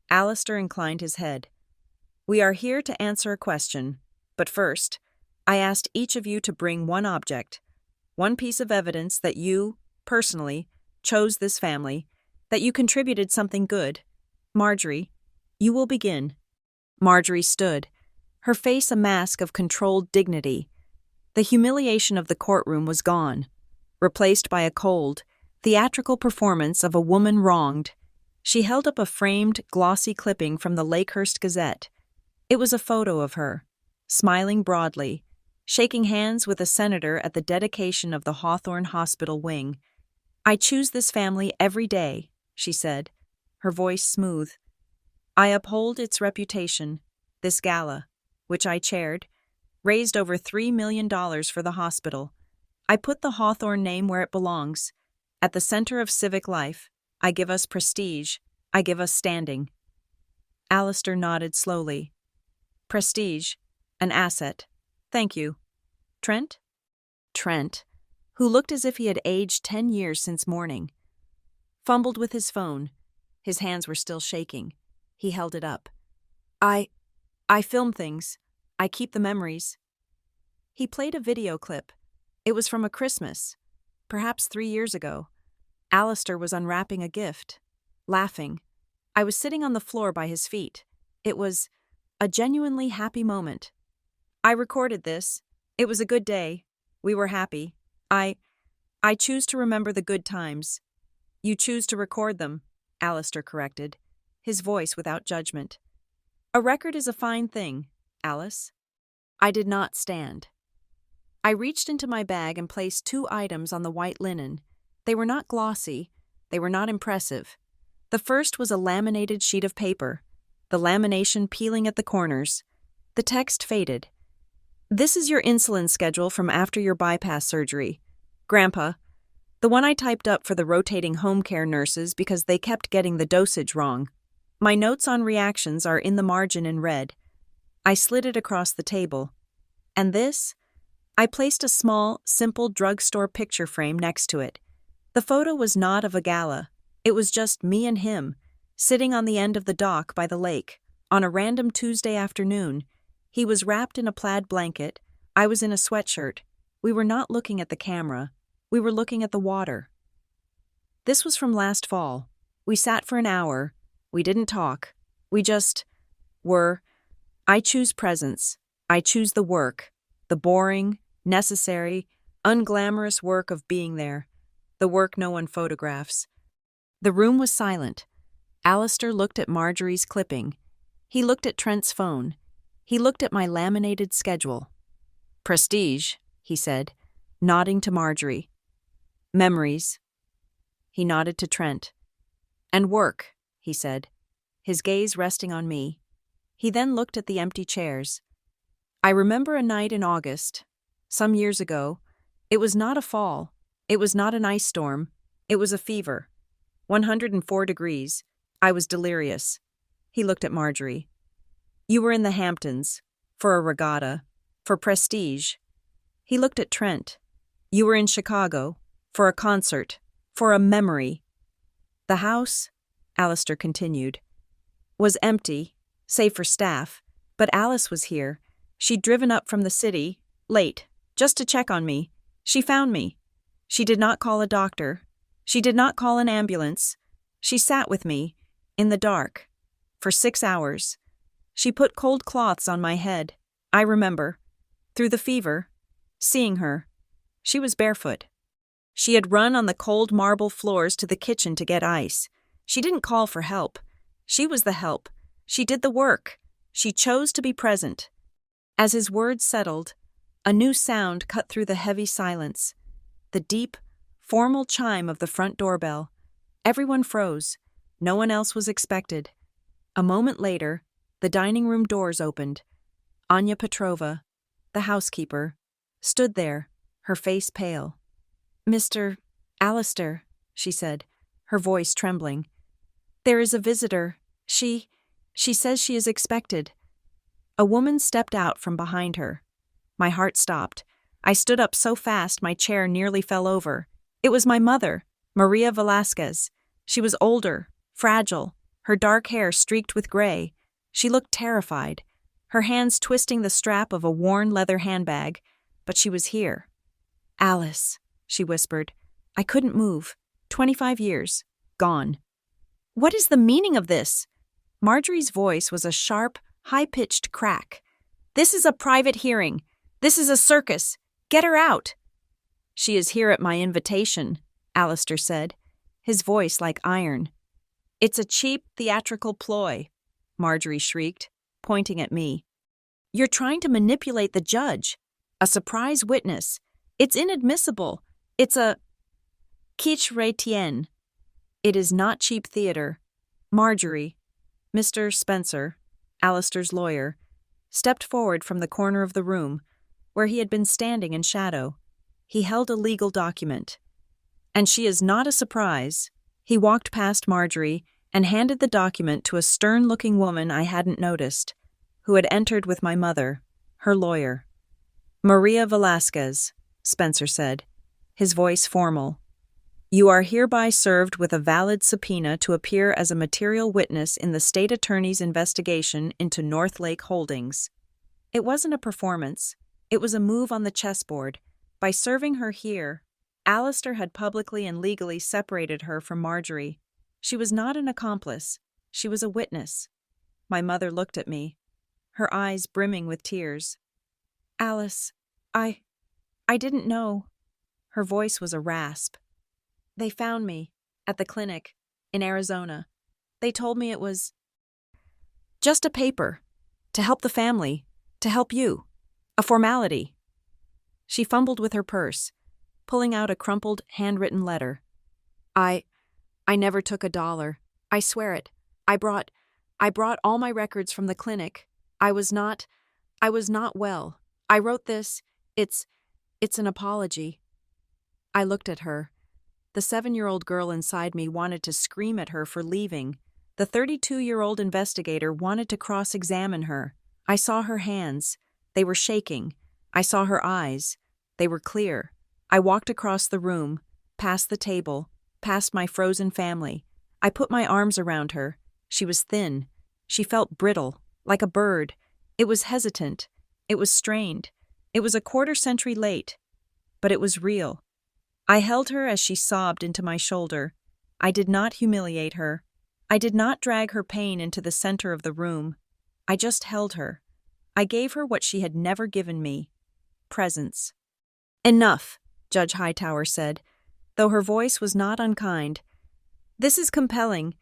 Alistair inclined his head. We are here to answer a question, but first, I asked each of you to bring one object, one piece of evidence that you, personally, chose this family, that you contributed something good. Marjorie, you will begin. Marjorie stood, her face a mask of controlled dignity. The humiliation of the courtroom was gone, replaced by a cold, theatrical performance of a woman wronged. She held up a framed, glossy clipping from the Lakehurst Gazette. It was a photo of her, smiling broadly, shaking hands with a senator at the dedication of the Hawthorne Hospital wing. I choose this family every day, she said, her voice smooth. I uphold its reputation. This gala, which I chaired, raised over $3 million for the hospital. I put the Hawthorne name where it belongs. At the center of civic life, I give us prestige. I give us standing. Alistair nodded slowly. Prestige, an asset. Thank you. Trent? Trent, who looked as if he had aged 10 years since morning, fumbled with his phone. His hands were still shaking. He held it up. I film things. I keep the memories. He played a video clip. It was from a Christmas, perhaps 3 years ago. Alistair was unwrapping a gift, laughing. I was sitting on the floor by his feet. It was a genuinely happy moment. I recorded this. It was a good day. We were happy. I choose to remember the good times. You choose to record them, Alistair corrected, his voice without judgment. A record is a fine thing, Alice. I did not stand. I reached into my bag and placed 2 items on the white linen. They were not glossy. They were not impressive. The first was a laminated sheet of paper, the lamination peeling at the corners. The text faded. This is your insulin schedule from after your bypass surgery. Grandpa, the one I typed up for the rotating home care nurses because they kept getting the dosage wrong. My notes on reactions are in the margin in red. I slid it across the table. And this? I placed a small, simple drugstore picture frame next to it. The photo was not of a gala. It was just me and him, sitting on the end of the dock by the lake, on a random Tuesday afternoon. He was wrapped in a plaid blanket. I was in a sweatshirt. We were not looking at the camera. We were looking at the water. This was from last fall. We sat for an hour. We didn't talk. We just were. I choose presence. I choose the work. The boring, necessary, unglamorous work of being there. The work no one photographs. The room was silent. Alistair looked at Marjorie's clipping. He looked at Trent's phone. He looked at my laminated schedule. Prestige, he said, nodding to Marjorie. Memories. He nodded to Trent. And work, he said, his gaze resting on me. He then looked at the empty chairs. I remember a night in August, some years ago. It was not a fall. It was not an ice storm. It was a fever. 104 degrees. I was delirious. He looked at Marjorie. You were in the Hamptons, for a regatta, for prestige. He looked at Trent. You were in Chicago, for a concert, for a memory. The house, Alistair continued, was empty, save for staff, but Alice was here. She'd driven up from the city, late, just to check on me. She found me. She did not call a doctor. She did not call an ambulance. She sat with me, in the dark, for 6 hours. She put cold cloths on my head. I remember, through the fever, seeing her. She was barefoot. She had run on the cold marble floors to the kitchen to get ice. She didn't call for help. She was the help. She did the work. She chose to be present. As his words settled, a new sound cut through the heavy silence. The deep, formal chime of the front doorbell. Everyone froze. No one else was expected. A moment later, the dining room doors opened. Anya Petrova, the housekeeper, stood there, her face pale. "Mr. Alistair," she said, her voice trembling. "There is a visitor. She says she is expected." A woman stepped out from behind her. My heart stopped. I stood up so fast my chair nearly fell over. It was my mother, Maria Velasquez. She was older, fragile, her dark hair streaked with gray. She looked terrified, her hands twisting the strap of a worn leather handbag, but she was here. "Alice," she whispered. I couldn't move. 25 years. Gone. "What is the meaning of this?" Marjorie's voice was a sharp, high-pitched crack. "This is a private hearing. This is a circus. Get her out." "She is here at my invitation," Alistair said, his voice like iron. "It's a cheap theatrical ploy," Marjorie shrieked, pointing at me. "You're trying to manipulate the judge. A surprise witness. It's inadmissible. It's a quiche retienne. It is not cheap theater." Marjorie, Mr. Spencer, Alistair's lawyer, stepped forward from the corner of the room, where he had been standing in shadow. He held a legal document. "And she is not a surprise." He walked past Marjorie and handed the document to a stern-looking woman I hadn't noticed, who had entered with my mother, her lawyer. "Maria Velasquez," Spencer said, his voice formal. "You are hereby served with a valid subpoena to appear as a material witness in the state attorney's investigation into North Lake Holdings." It wasn't a performance. It was a move on the chessboard. By serving her here, Alistair had publicly and legally separated her from Marjorie. She was not an accomplice. She was a witness. My mother looked at me, her eyes brimming with tears. "Alice, I didn't know." Her voice was a rasp. "They found me at the clinic in Arizona. They told me it was just a paper to help the family, to help you, a formality." She fumbled with her purse, pulling out a crumpled, handwritten letter. I never took $1. I swear it. I brought all my records from the clinic. I was not well. I wrote this. It's an apology." I looked at her. The 7-year-old girl inside me wanted to scream at her for leaving. The 32-year-old investigator wanted to cross-examine her. I saw her hands. They were shaking. I saw her eyes. They were clear. I walked across the room, past the table, past my frozen family. I put my arms around her. She was thin. She felt brittle, like a bird. It was hesitant. It was strained. It was a quarter-century late. But it was real. I held her as she sobbed into my shoulder. I did not humiliate her. I did not drag her pain into the center of the room. I just held her. I gave her what she had never given me: presence. "Enough," Judge Hightower said, though her voice was not unkind. "This is compelling,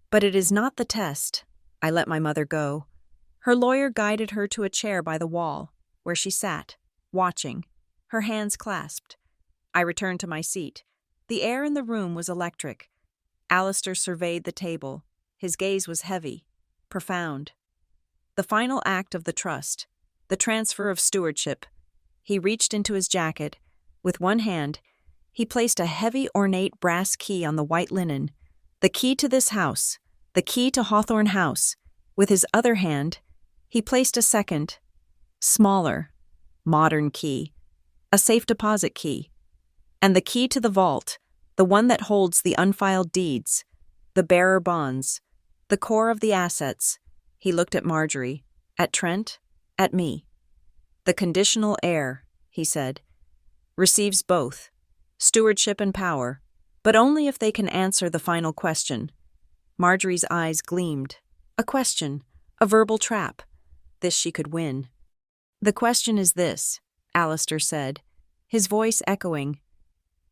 but it is not the test." I let my mother go. Her lawyer guided her to a chair by the wall, where she sat, watching, her hands clasped. I returned to my seat. The air in the room was electric. Alistair surveyed the table. His gaze was heavy, profound. The final act of the trust, the transfer of stewardship. He reached into his jacket. With one hand, he placed a heavy, ornate brass key on the white linen, the key to this house, the key to Hawthorne House. With his other hand, he placed a second, smaller, modern key, a safe deposit key, and the key to the vault, the one that holds the unfiled deeds, the bearer bonds, the core of the assets. He looked at Marjorie, at Trent, at me. "The conditional heir," he said, "receives both, stewardship and power, but only if they can answer the final question." Marjorie's eyes gleamed. A question, a verbal trap. This she could win. "The question is this," Alistair said, his voice echoing.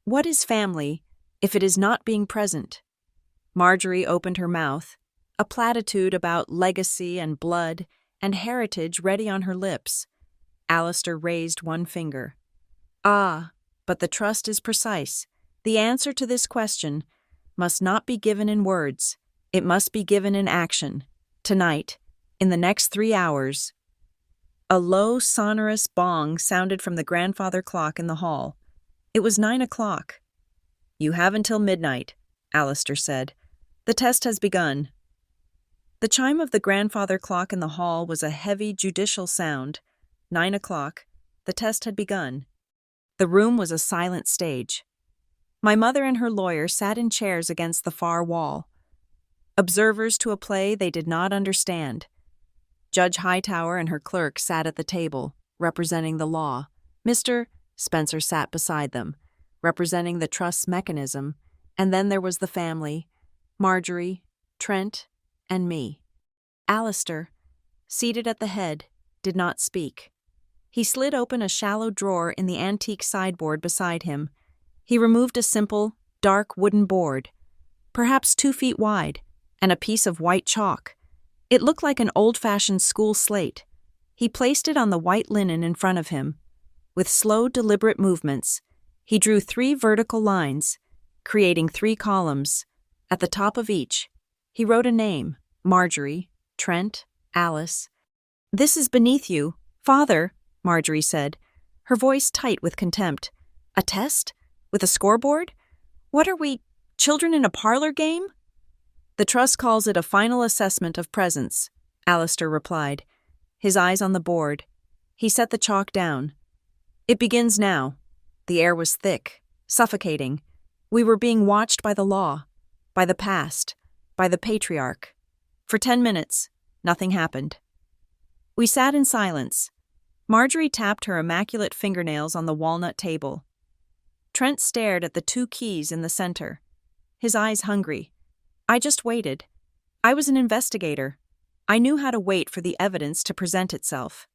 What is family if it is not being present? Marjorie opened her mouth, a platitude about legacy and blood and heritage ready on her lips. Alistair raised one finger. Ah, but the trust is precise. The answer to this question must not be given in words. It must be given in action. Tonight, in the next 3 hours. A low, sonorous bong sounded from the grandfather clock in the hall. It was 9 o'clock. You have until midnight, Alistair said. The test has begun. The chime of the grandfather clock in the hall was a heavy, judicial sound. 9 o'clock. The test had begun. The room was a silent stage. My mother and her lawyer sat in chairs against the far wall. Observers to a play they did not understand. Judge Hightower and her clerk sat at the table, representing the law. Mr. Spencer sat beside them, representing the trust's mechanism, and then there was the family, Marjorie, Trent, and me. Alistair, seated at the head, did not speak. He slid open a shallow drawer in the antique sideboard beside him. He removed a simple, dark wooden board, perhaps 2 feet wide, and a piece of white chalk. It looked like an old-fashioned school slate. He placed it on the white linen in front of him. With slow, deliberate movements, he drew 3 vertical lines, creating 3 columns. At the top of each, he wrote a name, Marjorie, Trent, Alice. This is beneath you, Father, Marjorie said, her voice tight with contempt. A test? With a scoreboard? What are we, children in a parlor game? The trust calls it a final assessment of presence, Alistair replied, his eyes on the board. He set the chalk down. It begins now. The air was thick, suffocating. We were being watched by the law, by the past, by the patriarch. For 10 minutes, nothing happened. We sat in silence. Marjorie tapped her immaculate fingernails on the walnut table. Trent stared at the 2 keys in the center, his eyes hungry. I just waited. I was an investigator. I knew how to wait for the evidence to present itself.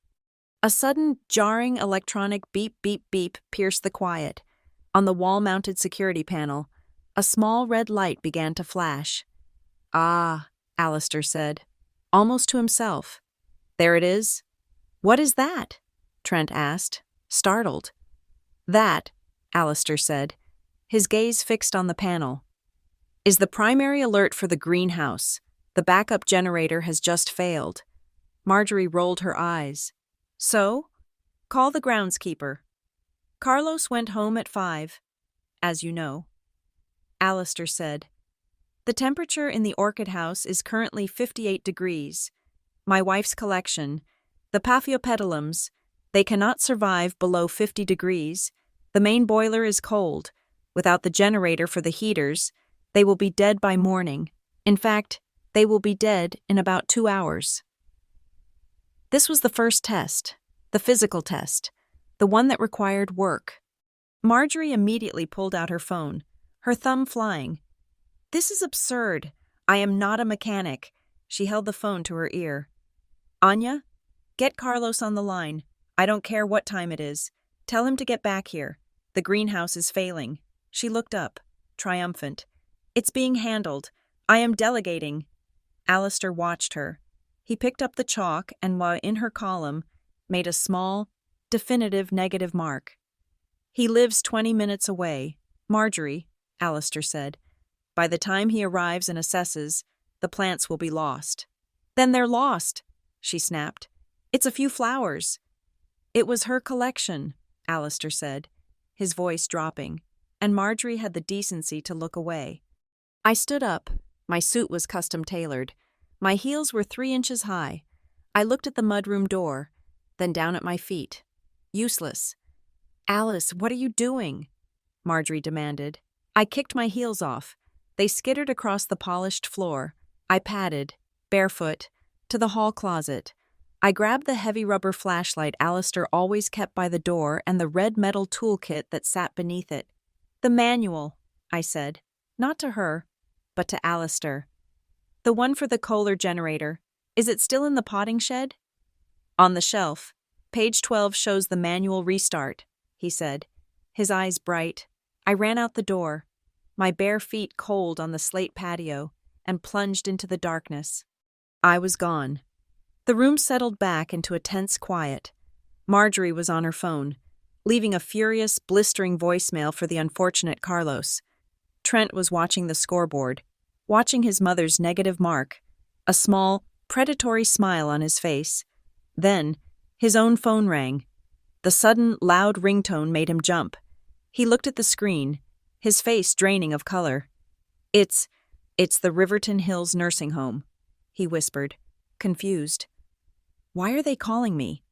A sudden, jarring electronic beep, beep, beep pierced the quiet. On the wall-mounted security panel, a small red light began to flash. Ah, Alistair said, almost to himself. There it is. What is that? Trent asked, startled. That, Alistair said, his gaze fixed on the panel, is the primary alert for the greenhouse. The backup generator has just failed. Marjorie rolled her eyes. So? Call the groundskeeper. Carlos went home at 5, as you know. Alistair said, the temperature in the orchid house is currently 58 degrees. My wife's collection, the Paphiopedilums, they cannot survive below 50 degrees. The main boiler is cold. Without the generator for the heaters, they will be dead by morning. In fact, they will be dead in about 2 hours. This was the first test, the physical test, the one that required work. Marjorie immediately pulled out her phone, her thumb flying. This is absurd. I am not a mechanic. She held the phone to her ear. Anya, get Carlos on the line. I don't care what time it is. Tell him to get back here. The greenhouse is failing. She looked up, triumphant. It's being handled. I am delegating. Alistair watched her. He picked up the chalk and, while in her column, made a small, definitive negative mark. He lives 20 minutes away. Marjorie, Alistair said. By the time he arrives and assesses, the plants will be lost. Then they're lost, she snapped. It's a few flowers. It was her collection, Alistair said, his voice dropping, and Marjorie had the decency to look away. I stood up. My suit was custom-tailored. My heels were 3 inches high. I looked at the mudroom door, then down at my feet. Useless. Alice, what are you doing? Marjorie demanded. I kicked my heels off. They skittered across the polished floor. I padded, barefoot, to the hall closet. I grabbed the heavy rubber flashlight Alistair always kept by the door and the red metal toolkit that sat beneath it. The manual, I said, not to her, but to Alistair. The one for the Kohler generator. Is it still in the potting shed? On the shelf. Page 12 shows the manual restart, he said, his eyes bright. I ran out the door, my bare feet cold on the slate patio, and plunged into the darkness. I was gone. The room settled back into a tense quiet. Marjorie was on her phone, leaving a furious, blistering voicemail for the unfortunate Carlos. Trent was watching the scoreboard, watching his mother's negative mark, a small, predatory smile on his face. Then, his own phone rang. The sudden, loud ringtone made him jump. He looked at the screen, his face draining of color. It's the Riverton Hills nursing home," he whispered, confused. "Why are they calling me?"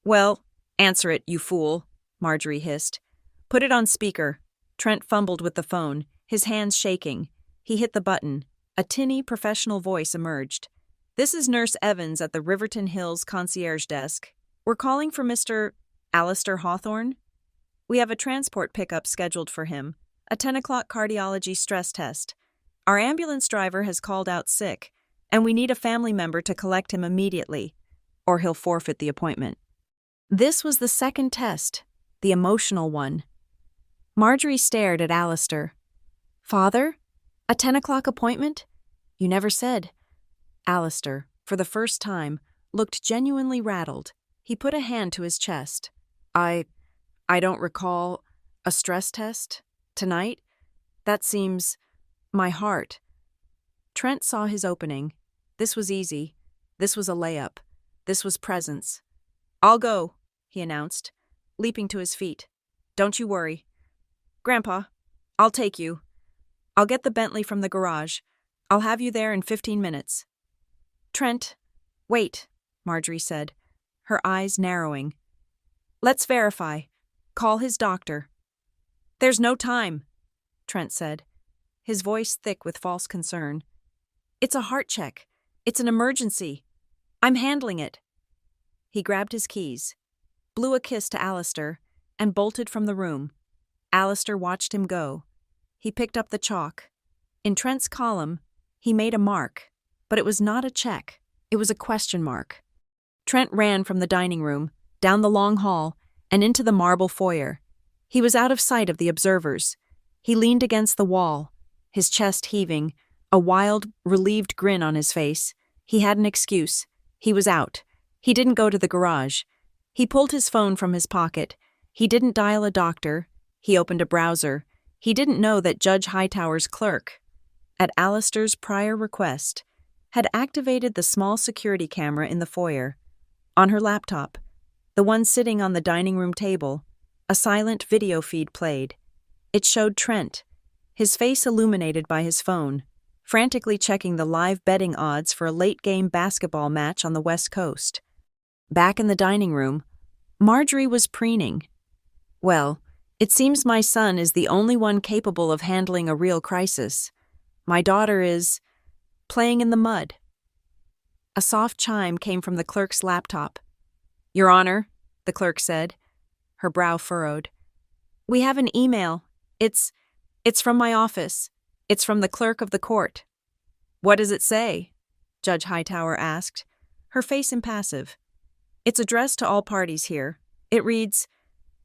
"Well, answer it, you fool," Marjorie hissed. "Put it on speaker." Trent fumbled with the phone, his hands shaking. He hit the button. A tinny, professional voice emerged. "This is Nurse Evans at the Riverton Hills concierge desk. We're calling for Mr. Alistair Hawthorne. We have a transport pickup scheduled for him, a 10 o'clock cardiology stress test. Our ambulance driver has called out sick, and we need a family member to collect him immediately, or he'll forfeit the appointment." This was the second test, the emotional one. Marjorie stared at Alistair. "Father? A 10 o'clock appointment? You never said." Alistair, for the first time, looked genuinely rattled. He put a hand to his chest. I don't recall a stress test tonight. That seems my heart." Trent saw his opening. This was easy. This was a layup. This was presence. "I'll go," he announced, leaping to his feet. "Don't you worry. Grandpa, I'll take you. I'll get the Bentley from the garage. I'll have you there in 15 minutes. "Trent, wait," Marjorie said, her eyes narrowing. "Let's verify. Call his doctor." "There's no time," Trent said, his voice thick with false concern. "It's a heart check. It's an emergency. I'm handling it." He grabbed his keys, blew a kiss to Alistair, and bolted from the room. Alistair watched him go. He picked up the chalk. In Trent's column, he made a mark, but it was not a check. It was a question mark. Trent ran from the dining room, down the long hall, and into the marble foyer. He was out of sight of the observers. He leaned against the wall, his chest heaving, a wild, relieved grin on his face. He had an excuse. He was out. He didn't go to the garage. He pulled his phone from his pocket. He didn't dial a doctor. He opened a browser. He didn't know that Judge Hightower's clerk, at Alistair's prior request, had activated the small security camera in the foyer. On her laptop, the one sitting on the dining room table, a silent video feed played. It showed Trent, his face illuminated by his phone, frantically checking the live betting odds for a late-game basketball match on the West Coast. Back in the dining room, Marjorie was preening. "Well, it seems my son is the only one capable of handling a real crisis. My daughter is playing in the mud." A soft chime came from the clerk's laptop. "Your Honor," the clerk said, her brow furrowed. "We have an email. It's from my office. It's from the clerk of the court." "What does it say?" Judge Hightower asked, her face impassive. "It's addressed to all parties here. It reads,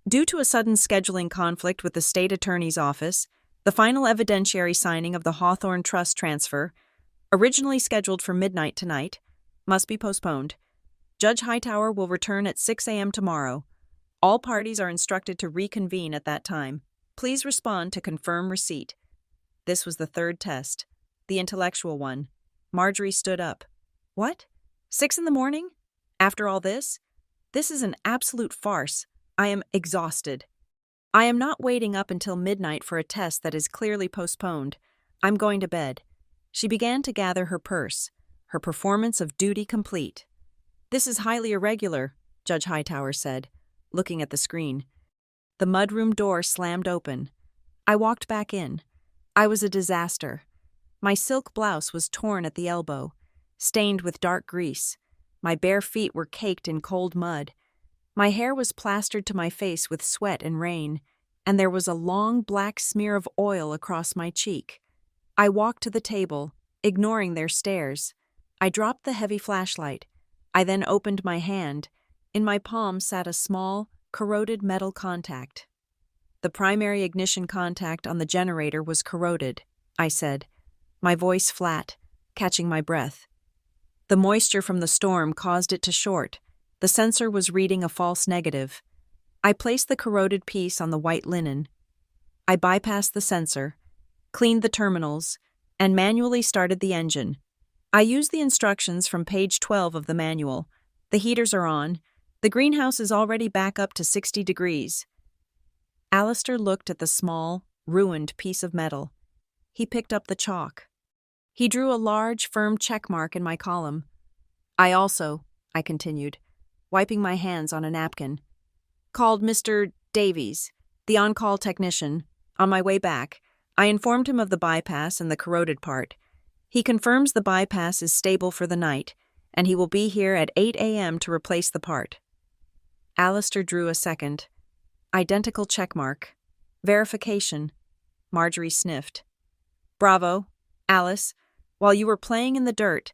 'Due to a sudden scheduling conflict with the state attorney's office, the final evidentiary signing of the Hawthorne Trust transfer, originally scheduled for midnight tonight, must be postponed. Judge Hightower will return at 6 a.m. tomorrow. All parties are instructed to reconvene at that time. Please respond to confirm receipt.'" This was the third test, the intellectual one. Marjorie stood up. "What? 6 in the morning? After all this? This is an absolute farce. I am exhausted. I am not waiting up until midnight for a test that is clearly postponed. I'm going to bed." She began to gather her purse, her performance of duty complete. "This is highly irregular," Judge Hightower said, looking at the screen. The mudroom door slammed open. I walked back in. I was a disaster. My silk blouse was torn at the elbow, stained with dark grease. My bare feet were caked in cold mud. My hair was plastered to my face with sweat and rain, and there was a long black smear of oil across my cheek. I walked to the table, ignoring their stares. I dropped the heavy flashlight. I then opened my hand. In my palm sat a small, corroded metal contact. The primary ignition contact on the generator was corroded, I said, my voice flat, catching my breath. The moisture from the storm caused it to short. The sensor was reading a false negative. I placed the corroded piece on the white linen. I bypassed the sensor, cleaned the terminals, and manually started the engine. I used the instructions from page 12 of the manual. The heaters are on. The greenhouse is already back up to 60 degrees. Alistair looked at the small, ruined piece of metal. He picked up the chalk. He drew a large, firm check mark in my column. I continued, wiping my hands on a napkin, called Mr. Davies, the on-call technician. On my way back, I informed him of the bypass and the corroded part. He confirms the bypass is stable for the night, and he will be here at 8 a.m. to replace the part. Alistair drew a second. Identical checkmark. Verification. Marjorie sniffed. Bravo, Alice. While you were playing in the dirt,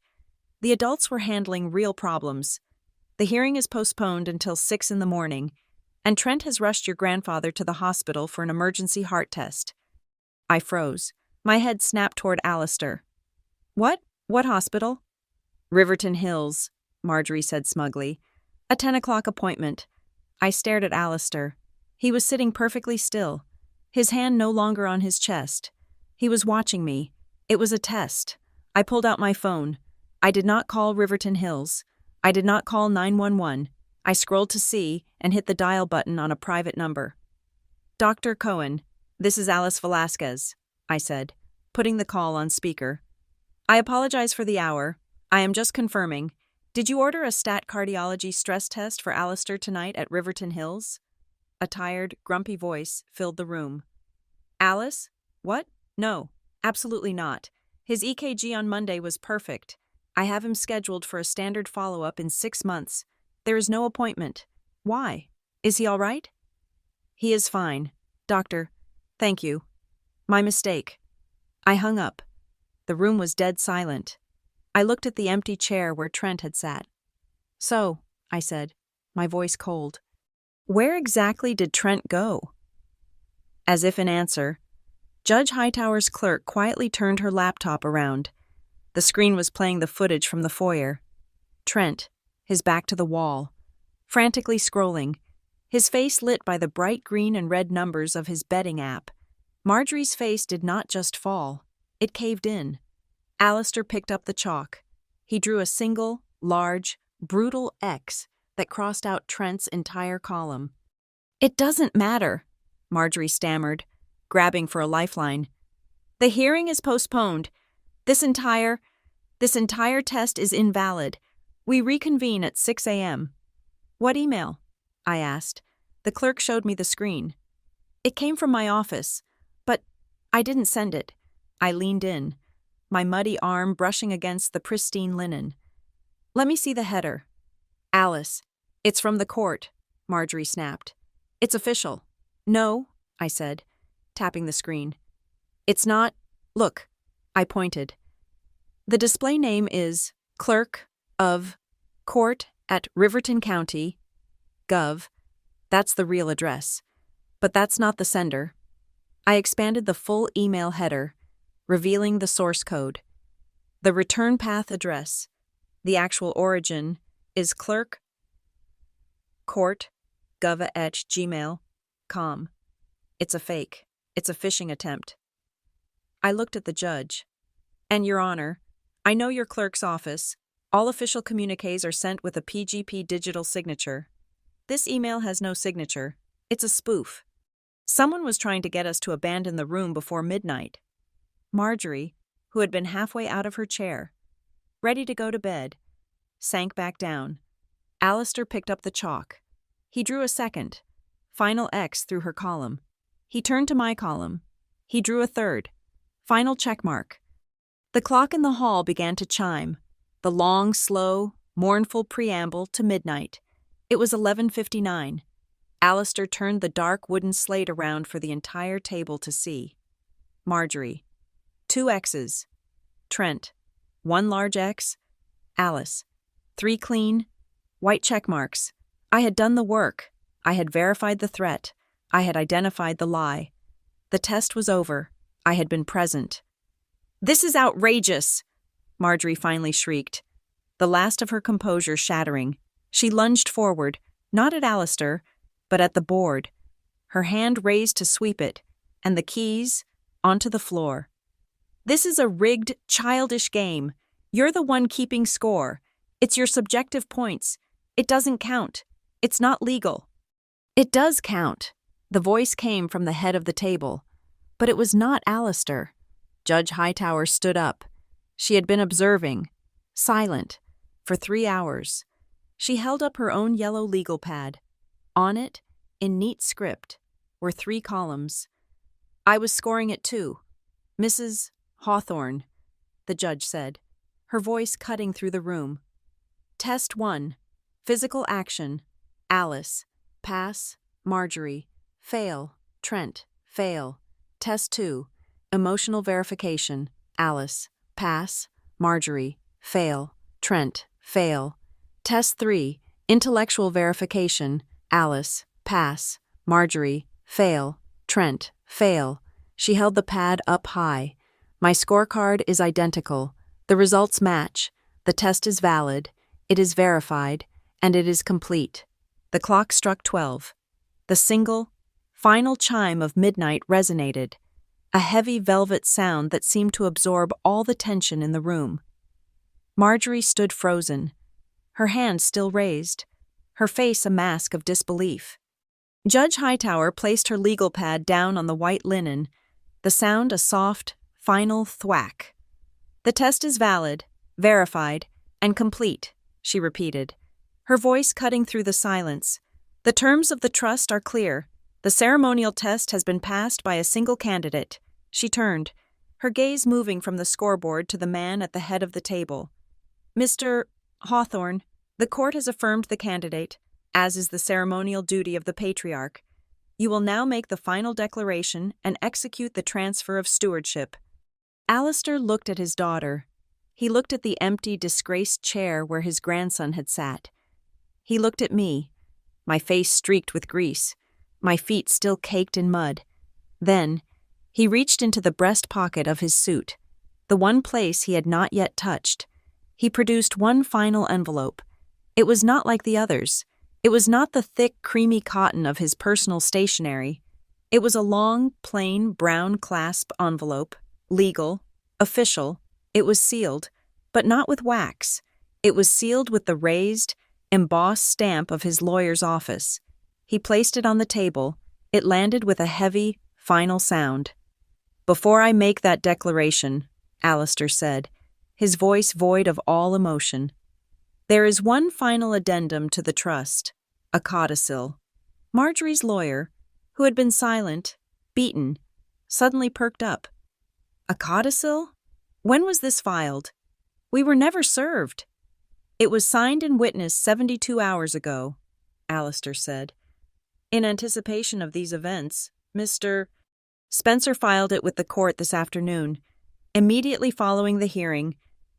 the adults were handling real problems. The hearing is postponed until 6 in the morning, and Trent has rushed your grandfather to the hospital for an emergency heart test. I froze. My head snapped toward Alistair. What? What hospital? Riverton Hills, Marjorie said smugly. A 10 o'clock appointment. I stared at Alistair. He was sitting perfectly still, his hand no longer on his chest. He was watching me. It was a test. I pulled out my phone. I did not call Riverton Hills. I did not call 911. I scrolled to see and hit the dial button on a private number. Dr. Cohen, this is Alice Velasquez, I said, putting the call on speaker. I apologize for the hour. I am just confirming. Did you order a stat cardiology stress test for Alistair tonight at Riverton Hills? A tired, grumpy voice filled the room. Alice? What? No, absolutely not. His EKG on Monday was perfect. I have him scheduled for a standard follow-up in 6 months. There is no appointment. Why? Is he all right? He is fine. Doctor, thank you. My mistake. I hung up. The room was dead silent. I looked at the empty chair where Trent had sat. So, I said, my voice cold, where exactly did Trent go? As if in answer, Judge Hightower's clerk quietly turned her laptop around. The screen was playing the footage from the foyer. Trent, his back to the wall, frantically scrolling, his face lit by the bright green and red numbers of his betting app. Marjorie's face did not just fall, it caved in. Alistair picked up the chalk. He drew a single, large, brutal X that crossed out Trent's entire column. It doesn't matter, Marjorie stammered, grabbing for a lifeline. The hearing is postponed. This entire test is invalid. We reconvene at 6 a.m. What email? I asked. The clerk showed me the screen. It came from my office, but I didn't send it. I leaned in, my muddy arm brushing against the pristine linen. Let me see the header. Alice, it's from the court, Marjorie snapped. It's official. No, I said, tapping the screen. It's not. Look, I pointed. The display name is Clerk of Court at Riverton County, Gov. That's the real address. But that's not the sender. I expanded the full email header, revealing the source code. The return path address, the actual origin, is clerk court gov@gmail.com. It's a fake. It's a phishing attempt. I looked at the judge. And, Your Honor, I know your clerk's office. All official communiques are sent with a PGP digital signature. This email has no signature. It's a spoof. Someone was trying to get us to abandon the room before midnight. Marjorie, who had been halfway out of her chair, ready to go to bed, sank back down. Alistair picked up the chalk. He drew a second, final X through her column. He turned to my column. He drew a third, final checkmark. The clock in the hall began to chime, the long, slow, mournful preamble to midnight. It was 11:59. Alistair turned the dark wooden slate around for the entire table to see. Marjorie. 2 X's. Trent. 1 large X. Alice. 3 clean, white check marks. I had done the work. I had verified the threat. I had identified the lie. The test was over. I had been present. "This is outrageous!" Marjorie finally shrieked, the last of her composure shattering. She lunged forward, not at Alistair, but at the board, her hand raised to sweep it, and the keys onto the floor. "This is a rigged, childish game. You're the one keeping score. It's your subjective points. It doesn't count. It's not legal." "It does count." The voice came from the head of the table, but it was not Alistair. Judge Hightower stood up. She had been observing, silent, for 3 hours. She held up her own yellow legal pad. On it, in neat script, were 3 columns. "I was scoring it too. Mrs. Hawthorne," the judge said, her voice cutting through the room. "Test 1. Physical action. Alice. Pass. Marjorie. Fail. Trent. Fail. Test 2. Emotional verification. Alice. Pass. Marjorie. Fail. Trent. Fail. Test 3. Intellectual verification. Alice. Pass. Marjorie. Fail. Trent. Fail." She held the pad up high. "My scorecard is identical. The results match. The test is valid. It is verified. And it is complete." The clock struck 12. The single, final chime of midnight resonated, a heavy velvet sound that seemed to absorb all the tension in the room. Marjorie stood frozen, her hand still raised, her face a mask of disbelief. Judge Hightower placed her legal pad down on the white linen, the sound a soft, final thwack. "The test is valid, verified, and complete," she repeated, her voice cutting through the silence. "The terms of the trust are clear. The ceremonial test has been passed by a single candidate." She turned, her gaze moving from the scoreboard to the man at the head of the table. "Mr. Hawthorne, the court has affirmed the candidate, as is the ceremonial duty of the patriarch. You will now make the final declaration and execute the transfer of stewardship." Alistair looked at his daughter. He looked at the empty, disgraced chair where his grandson had sat. He looked at me, my face streaked with grease, my feet still caked in mud. Then, he reached into the breast pocket of his suit, the one place he had not yet touched. He produced one final envelope. It was not like the others. It was not the thick, creamy cotton of his personal stationery. It was a long, plain, brown clasp envelope, legal, official. It was sealed, but not with wax. It was sealed with the raised, embossed stamp of his lawyer's office. He placed it on the table. It landed with a heavy, final sound. "Before I make that declaration," Alistair said, his voice void of all emotion, "there is one final addendum to the trust, a codicil." Marjorie's lawyer, who had been silent, beaten, suddenly perked up. "A codicil? When was this filed? We were never served." "It was signed and witnessed 72 hours ago," Alistair said. "In anticipation of these events, Mr. Spencer filed it with the court this afternoon, immediately following the hearing,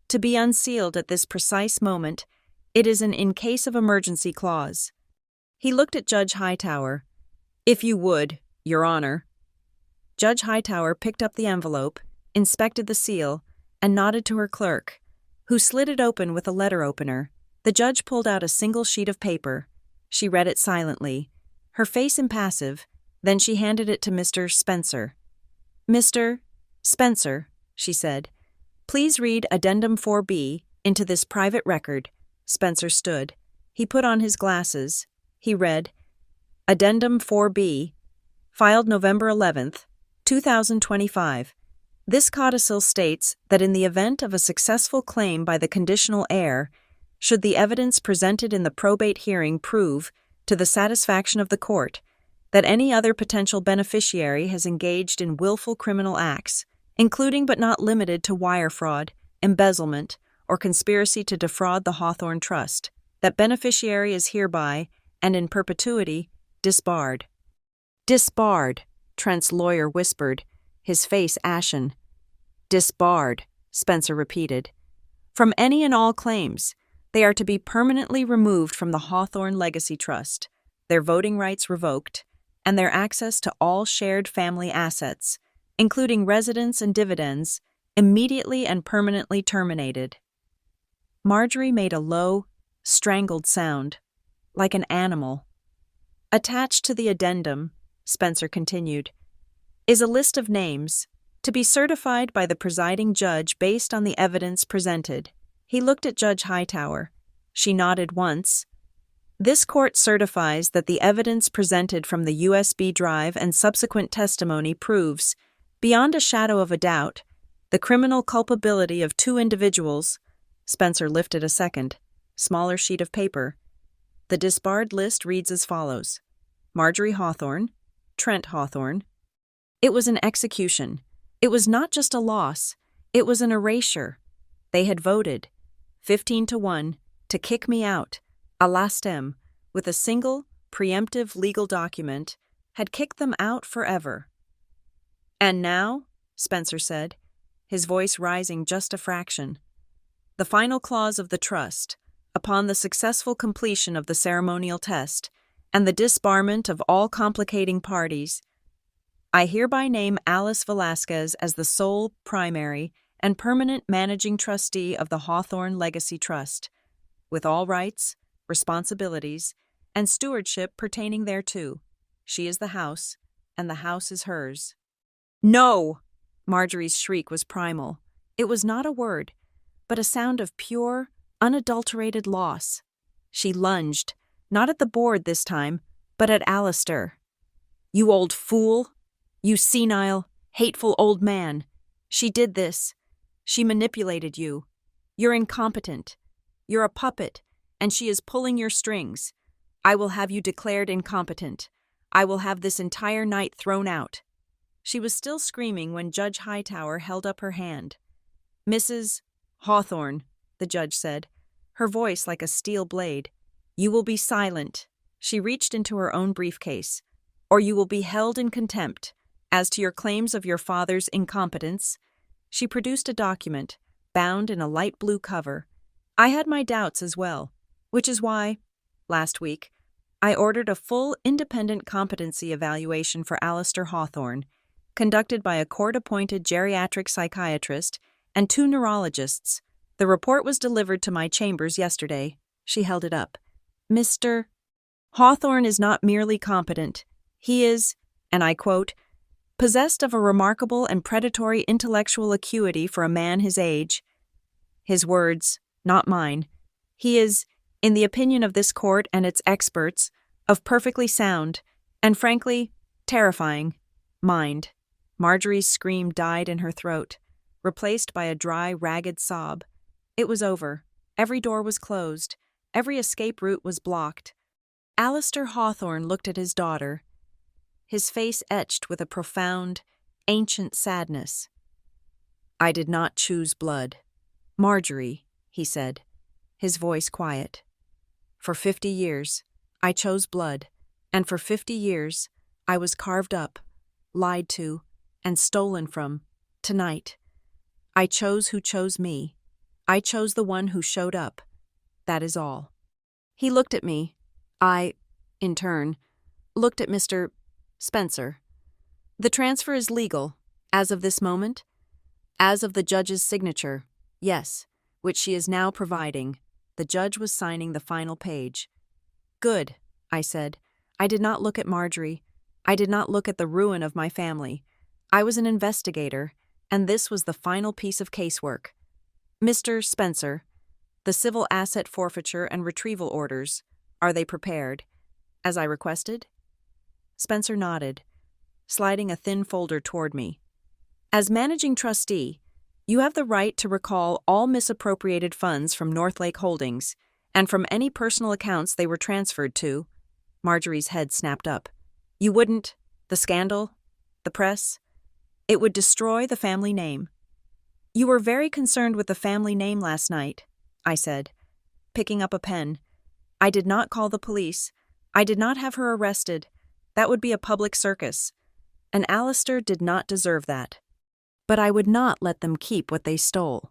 to be unsealed at this precise moment. It is an in case of emergency clause." He looked at Judge Hightower. "If you would, Your Honor." Judge Hightower picked up the envelope, inspected the seal, and nodded to her clerk, who slid it open with a letter opener. The judge pulled out a single sheet of paper. She read it silently, her face impassive, then she handed it to Mr. Spencer. "Mr. Spencer," she said, "please read Addendum 4B into this private record." Spencer stood. He put on his glasses. He read, "Addendum 4B, filed November 11th, 2025. This codicil states that in the event of a successful claim by the conditional heir, should the evidence presented in the probate hearing prove, to the satisfaction of the court, that any other potential beneficiary has engaged in willful criminal acts, including but not limited to wire fraud, embezzlement, or conspiracy to defraud the Hawthorne Trust, that beneficiary is hereby, and in perpetuity, disbarred." "Disbarred," Trent's lawyer whispered, his face ashen. "Disbarred," Spencer repeated. "From any and all claims. They are to be permanently removed from the Hawthorne Legacy Trust, their voting rights revoked, and their access to all shared family assets, including residence and dividends, immediately and permanently terminated. Marjorie made a low, strangled sound, like an animal. Attached to the addendum, Spencer continued, is a list of names, to be certified by the presiding judge based on the evidence presented. He looked at Judge Hightower. She nodded once. This court certifies that the evidence presented from the USB drive and subsequent testimony proves, beyond a shadow of a doubt, the criminal culpability of two individuals. Spencer lifted a second, smaller sheet of paper. The disbarred list reads as follows: Marjorie Hawthorne, Trent Hawthorne. It was an execution. It was not just a loss, it was an erasure. They had voted, 15-1, to kick me out, a lastem, with a single, preemptive legal document, had kicked them out forever. And now, Spencer said, his voice rising just a fraction, the final clause of the trust, upon the successful completion of the ceremonial test and the disbarment of all complicating parties, I hereby name Alice Velasquez as the sole, primary, and permanent managing trustee of the Hawthorne Legacy Trust, with all rights, responsibilities, and stewardship pertaining thereto. She is the house, and the house is hers. No! Marjorie's shriek was primal. It was not a word, but a sound of pure, unadulterated loss. She lunged, not at the board this time, but at Alistair. You old fool! You senile, hateful old man. She did this. She manipulated you. You're incompetent. You're a puppet, and she is pulling your strings. I will have you declared incompetent. I will have this entire night thrown out. She was still screaming when Judge Hightower held up her hand. Mrs. Hawthorne, the judge said, her voice like a steel blade. You will be silent. She reached into her own briefcase. Or you will be held in contempt. As to your claims of your father's incompetence, she produced a document, bound in a light blue cover. I had my doubts as well, which is why, last week, I ordered a full independent competency evaluation for Alistair Hawthorne, conducted by a court-appointed geriatric psychiatrist and 2 neurologists. The report was delivered to my chambers yesterday. She held it up. Mr. Hawthorne is not merely competent. He is, and I quote, possessed of a remarkable and predatory intellectual acuity for a man his age. His words, not mine. He is, in the opinion of this court and its experts, of perfectly sound, and frankly, terrifying, mind. Marjorie's scream died in her throat, replaced by a dry, ragged sob. It was over. Every door was closed. Every escape route was blocked. Alistair Hawthorne looked at his daughter, his face etched with a profound, ancient sadness. I did not choose blood. Marjorie, he said, his voice quiet. For 50 years, I chose blood, and for 50 years, I was carved up, lied to, and stolen from, tonight. I chose who chose me. I chose the one who showed up. That is all. He looked at me. I, in turn, looked at Mr. Spencer. The transfer is legal, as of this moment, as of the judge's signature, yes, which she is now providing. The judge was signing the final page. Good, I said. I did not look at Marjorie. I did not look at the ruin of my family. I was an investigator, and this was the final piece of casework. Mr. Spencer, the civil asset forfeiture and retrieval orders, are they prepared, as I requested? Spencer nodded, sliding a thin folder toward me. As managing trustee, you have the right to recall all misappropriated funds from Northlake Holdings and from any personal accounts they were transferred to. Marjorie's head snapped up. You wouldn't? The scandal? The press? It would destroy the family name. You were very concerned with the family name last night, I said, picking up a pen. I did not call the police. I did not have her arrested. That would be a public circus, and Alistair did not deserve that. But I would not let them keep what they stole.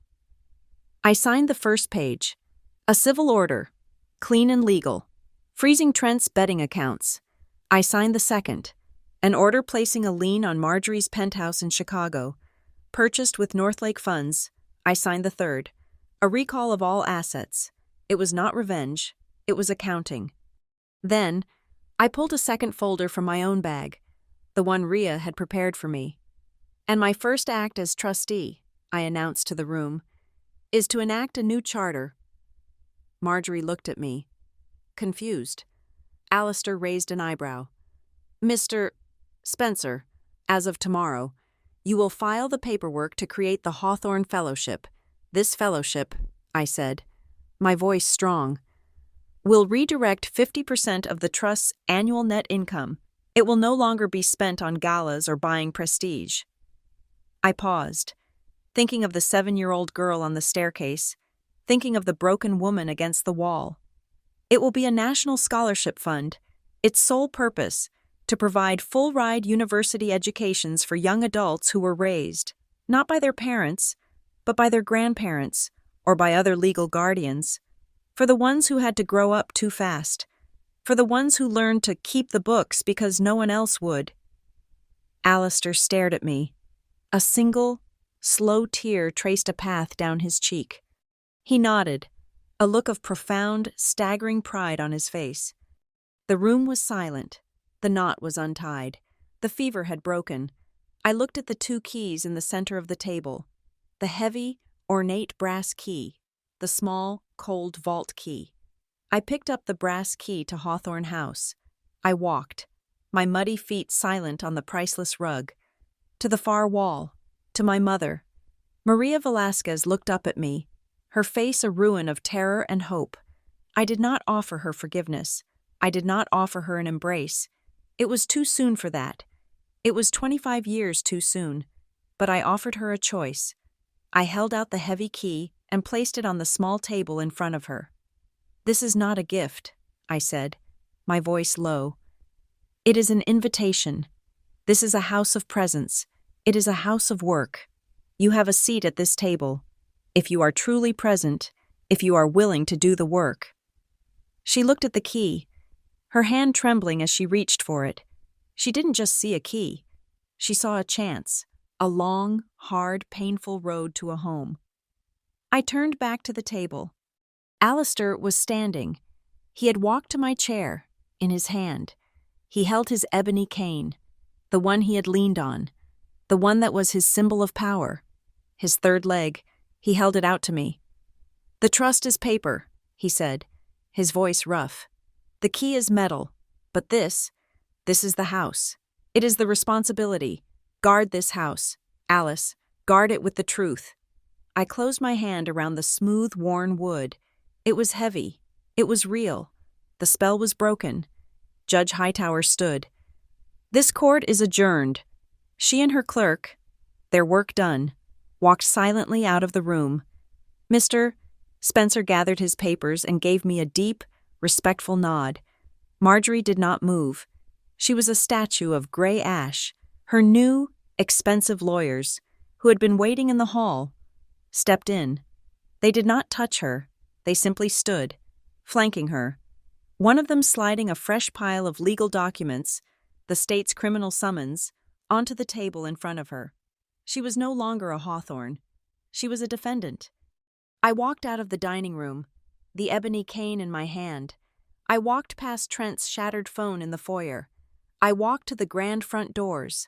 I signed the first page. A civil order, clean and legal, freezing Trent's betting accounts. I signed the second, An order placing a lien on Marjorie's penthouse in Chicago. Purchased with Northlake funds. I signed the third. A recall of all assets. It was not revenge. It was accounting. Then, I pulled a second folder from my own bag, the one Rhea had prepared for me. And my first act as trustee, I announced to the room, is to enact a new charter. Marjorie looked at me, confused. Alistair raised an eyebrow. Mr. Spencer, as of tomorrow, you will file the paperwork to create the Hawthorne Fellowship. This fellowship, I said, my voice strong, will redirect 50% of the trust's annual net income. It will no longer be spent on galas or buying prestige. I paused, thinking of the 7-year-old girl on the staircase, thinking of the broken woman against the wall. It will be a national scholarship fund, its sole purpose, to provide full-ride university educations for young adults who were raised, not by their parents, but by their grandparents, or by other legal guardians, for the ones who had to grow up too fast, for the ones who learned to keep the books because no one else would. Alistair stared at me. A single, slow tear traced a path down his cheek. He nodded, a look of profound, staggering pride on his face. The room was silent. The knot was untied. The fever had broken. I looked at the 2 keys in the center of the table. The heavy, ornate brass key. The small, cold vault key. I picked up the brass key to Hawthorne House. I walked, my muddy feet silent on the priceless rug. To the far wall. To my mother. Maria Velasquez looked up at me, her face a ruin of terror and hope. I did not offer her forgiveness. I did not offer her an embrace. It was too soon for that. It was 25 years too soon. But I offered her a choice. I held out the heavy key and placed it on the small table in front of her. This is not a gift, I said, my voice low. It is an invitation. This is a house of presence. It is a house of work. You have a seat at this table. If you are truly present, if you are willing to do the work. She looked at the key, her hand trembling as she reached for it. She didn't just see a key. She saw a chance, a long, hard, painful road to a home. I turned back to the table. Alistair was standing. He had walked to my chair, in his hand. He held his ebony cane, the one he had leaned on, the one that was his symbol of power. His third leg, he held it out to me. The trust is paper, he said, his voice rough. The key is metal, but this is the house. It is the responsibility. Guard this house, Alice. Guard it with the truth. I closed my hand around the smooth, worn wood. It was heavy. It was real. The spell was broken. Judge Hightower stood. This court is adjourned. She and her clerk, their work done, walked silently out of the room. Mr. Spencer gathered his papers and gave me a deep, respectful nod. Marjorie did not move. She was a statue of gray ash. Her new, expensive lawyers, who had been waiting in the hall, stepped in. They did not touch her. They simply stood, flanking her. One of them sliding a fresh pile of legal documents, the state's criminal summons, onto the table in front of her. She was no longer a Hawthorne. She was a defendant. I walked out of the dining room, the ebony cane in my hand. I walked past Trent's shattered phone in the foyer. I walked to the grand front doors.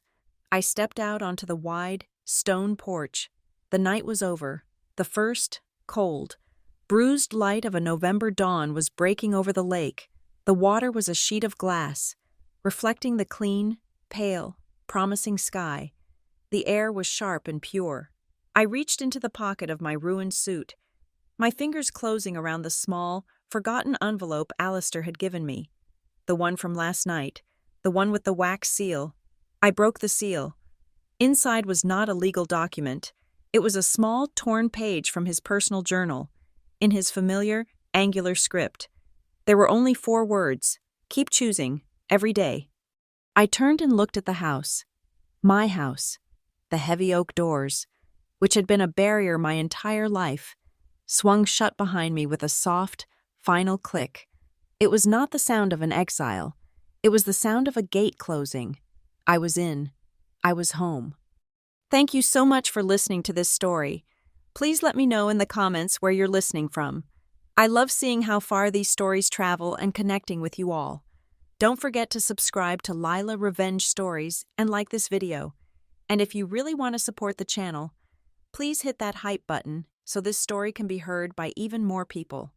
I stepped out onto the wide, stone porch. The night was over. The first, cold, bruised light of a November dawn was breaking over the lake. The water was a sheet of glass, reflecting the clean, pale, promising sky. The air was sharp and pure. I reached into the pocket of my ruined suit, my fingers closing around the small, forgotten envelope Alistair had given me. The one from last night, the one with the wax seal. I broke the seal. Inside was not a legal document. It was a small, torn page from his personal journal, in his familiar, angular script. There were only 4 words: keep choosing, every day. I turned and looked at the house. My house. The heavy oak doors, which had been a barrier my entire life, swung shut behind me with a soft, final click. It was not the sound of an exile. It was the sound of a gate closing, I was in. I was home. Thank you so much for listening to this story. Please let me know in the comments where you're listening from. I love seeing how far these stories travel and connecting with you all. Don't forget to subscribe to Lila Revenge Stories and like this video. And if you really want to support the channel, please hit that hype button so this story can be heard by even more people.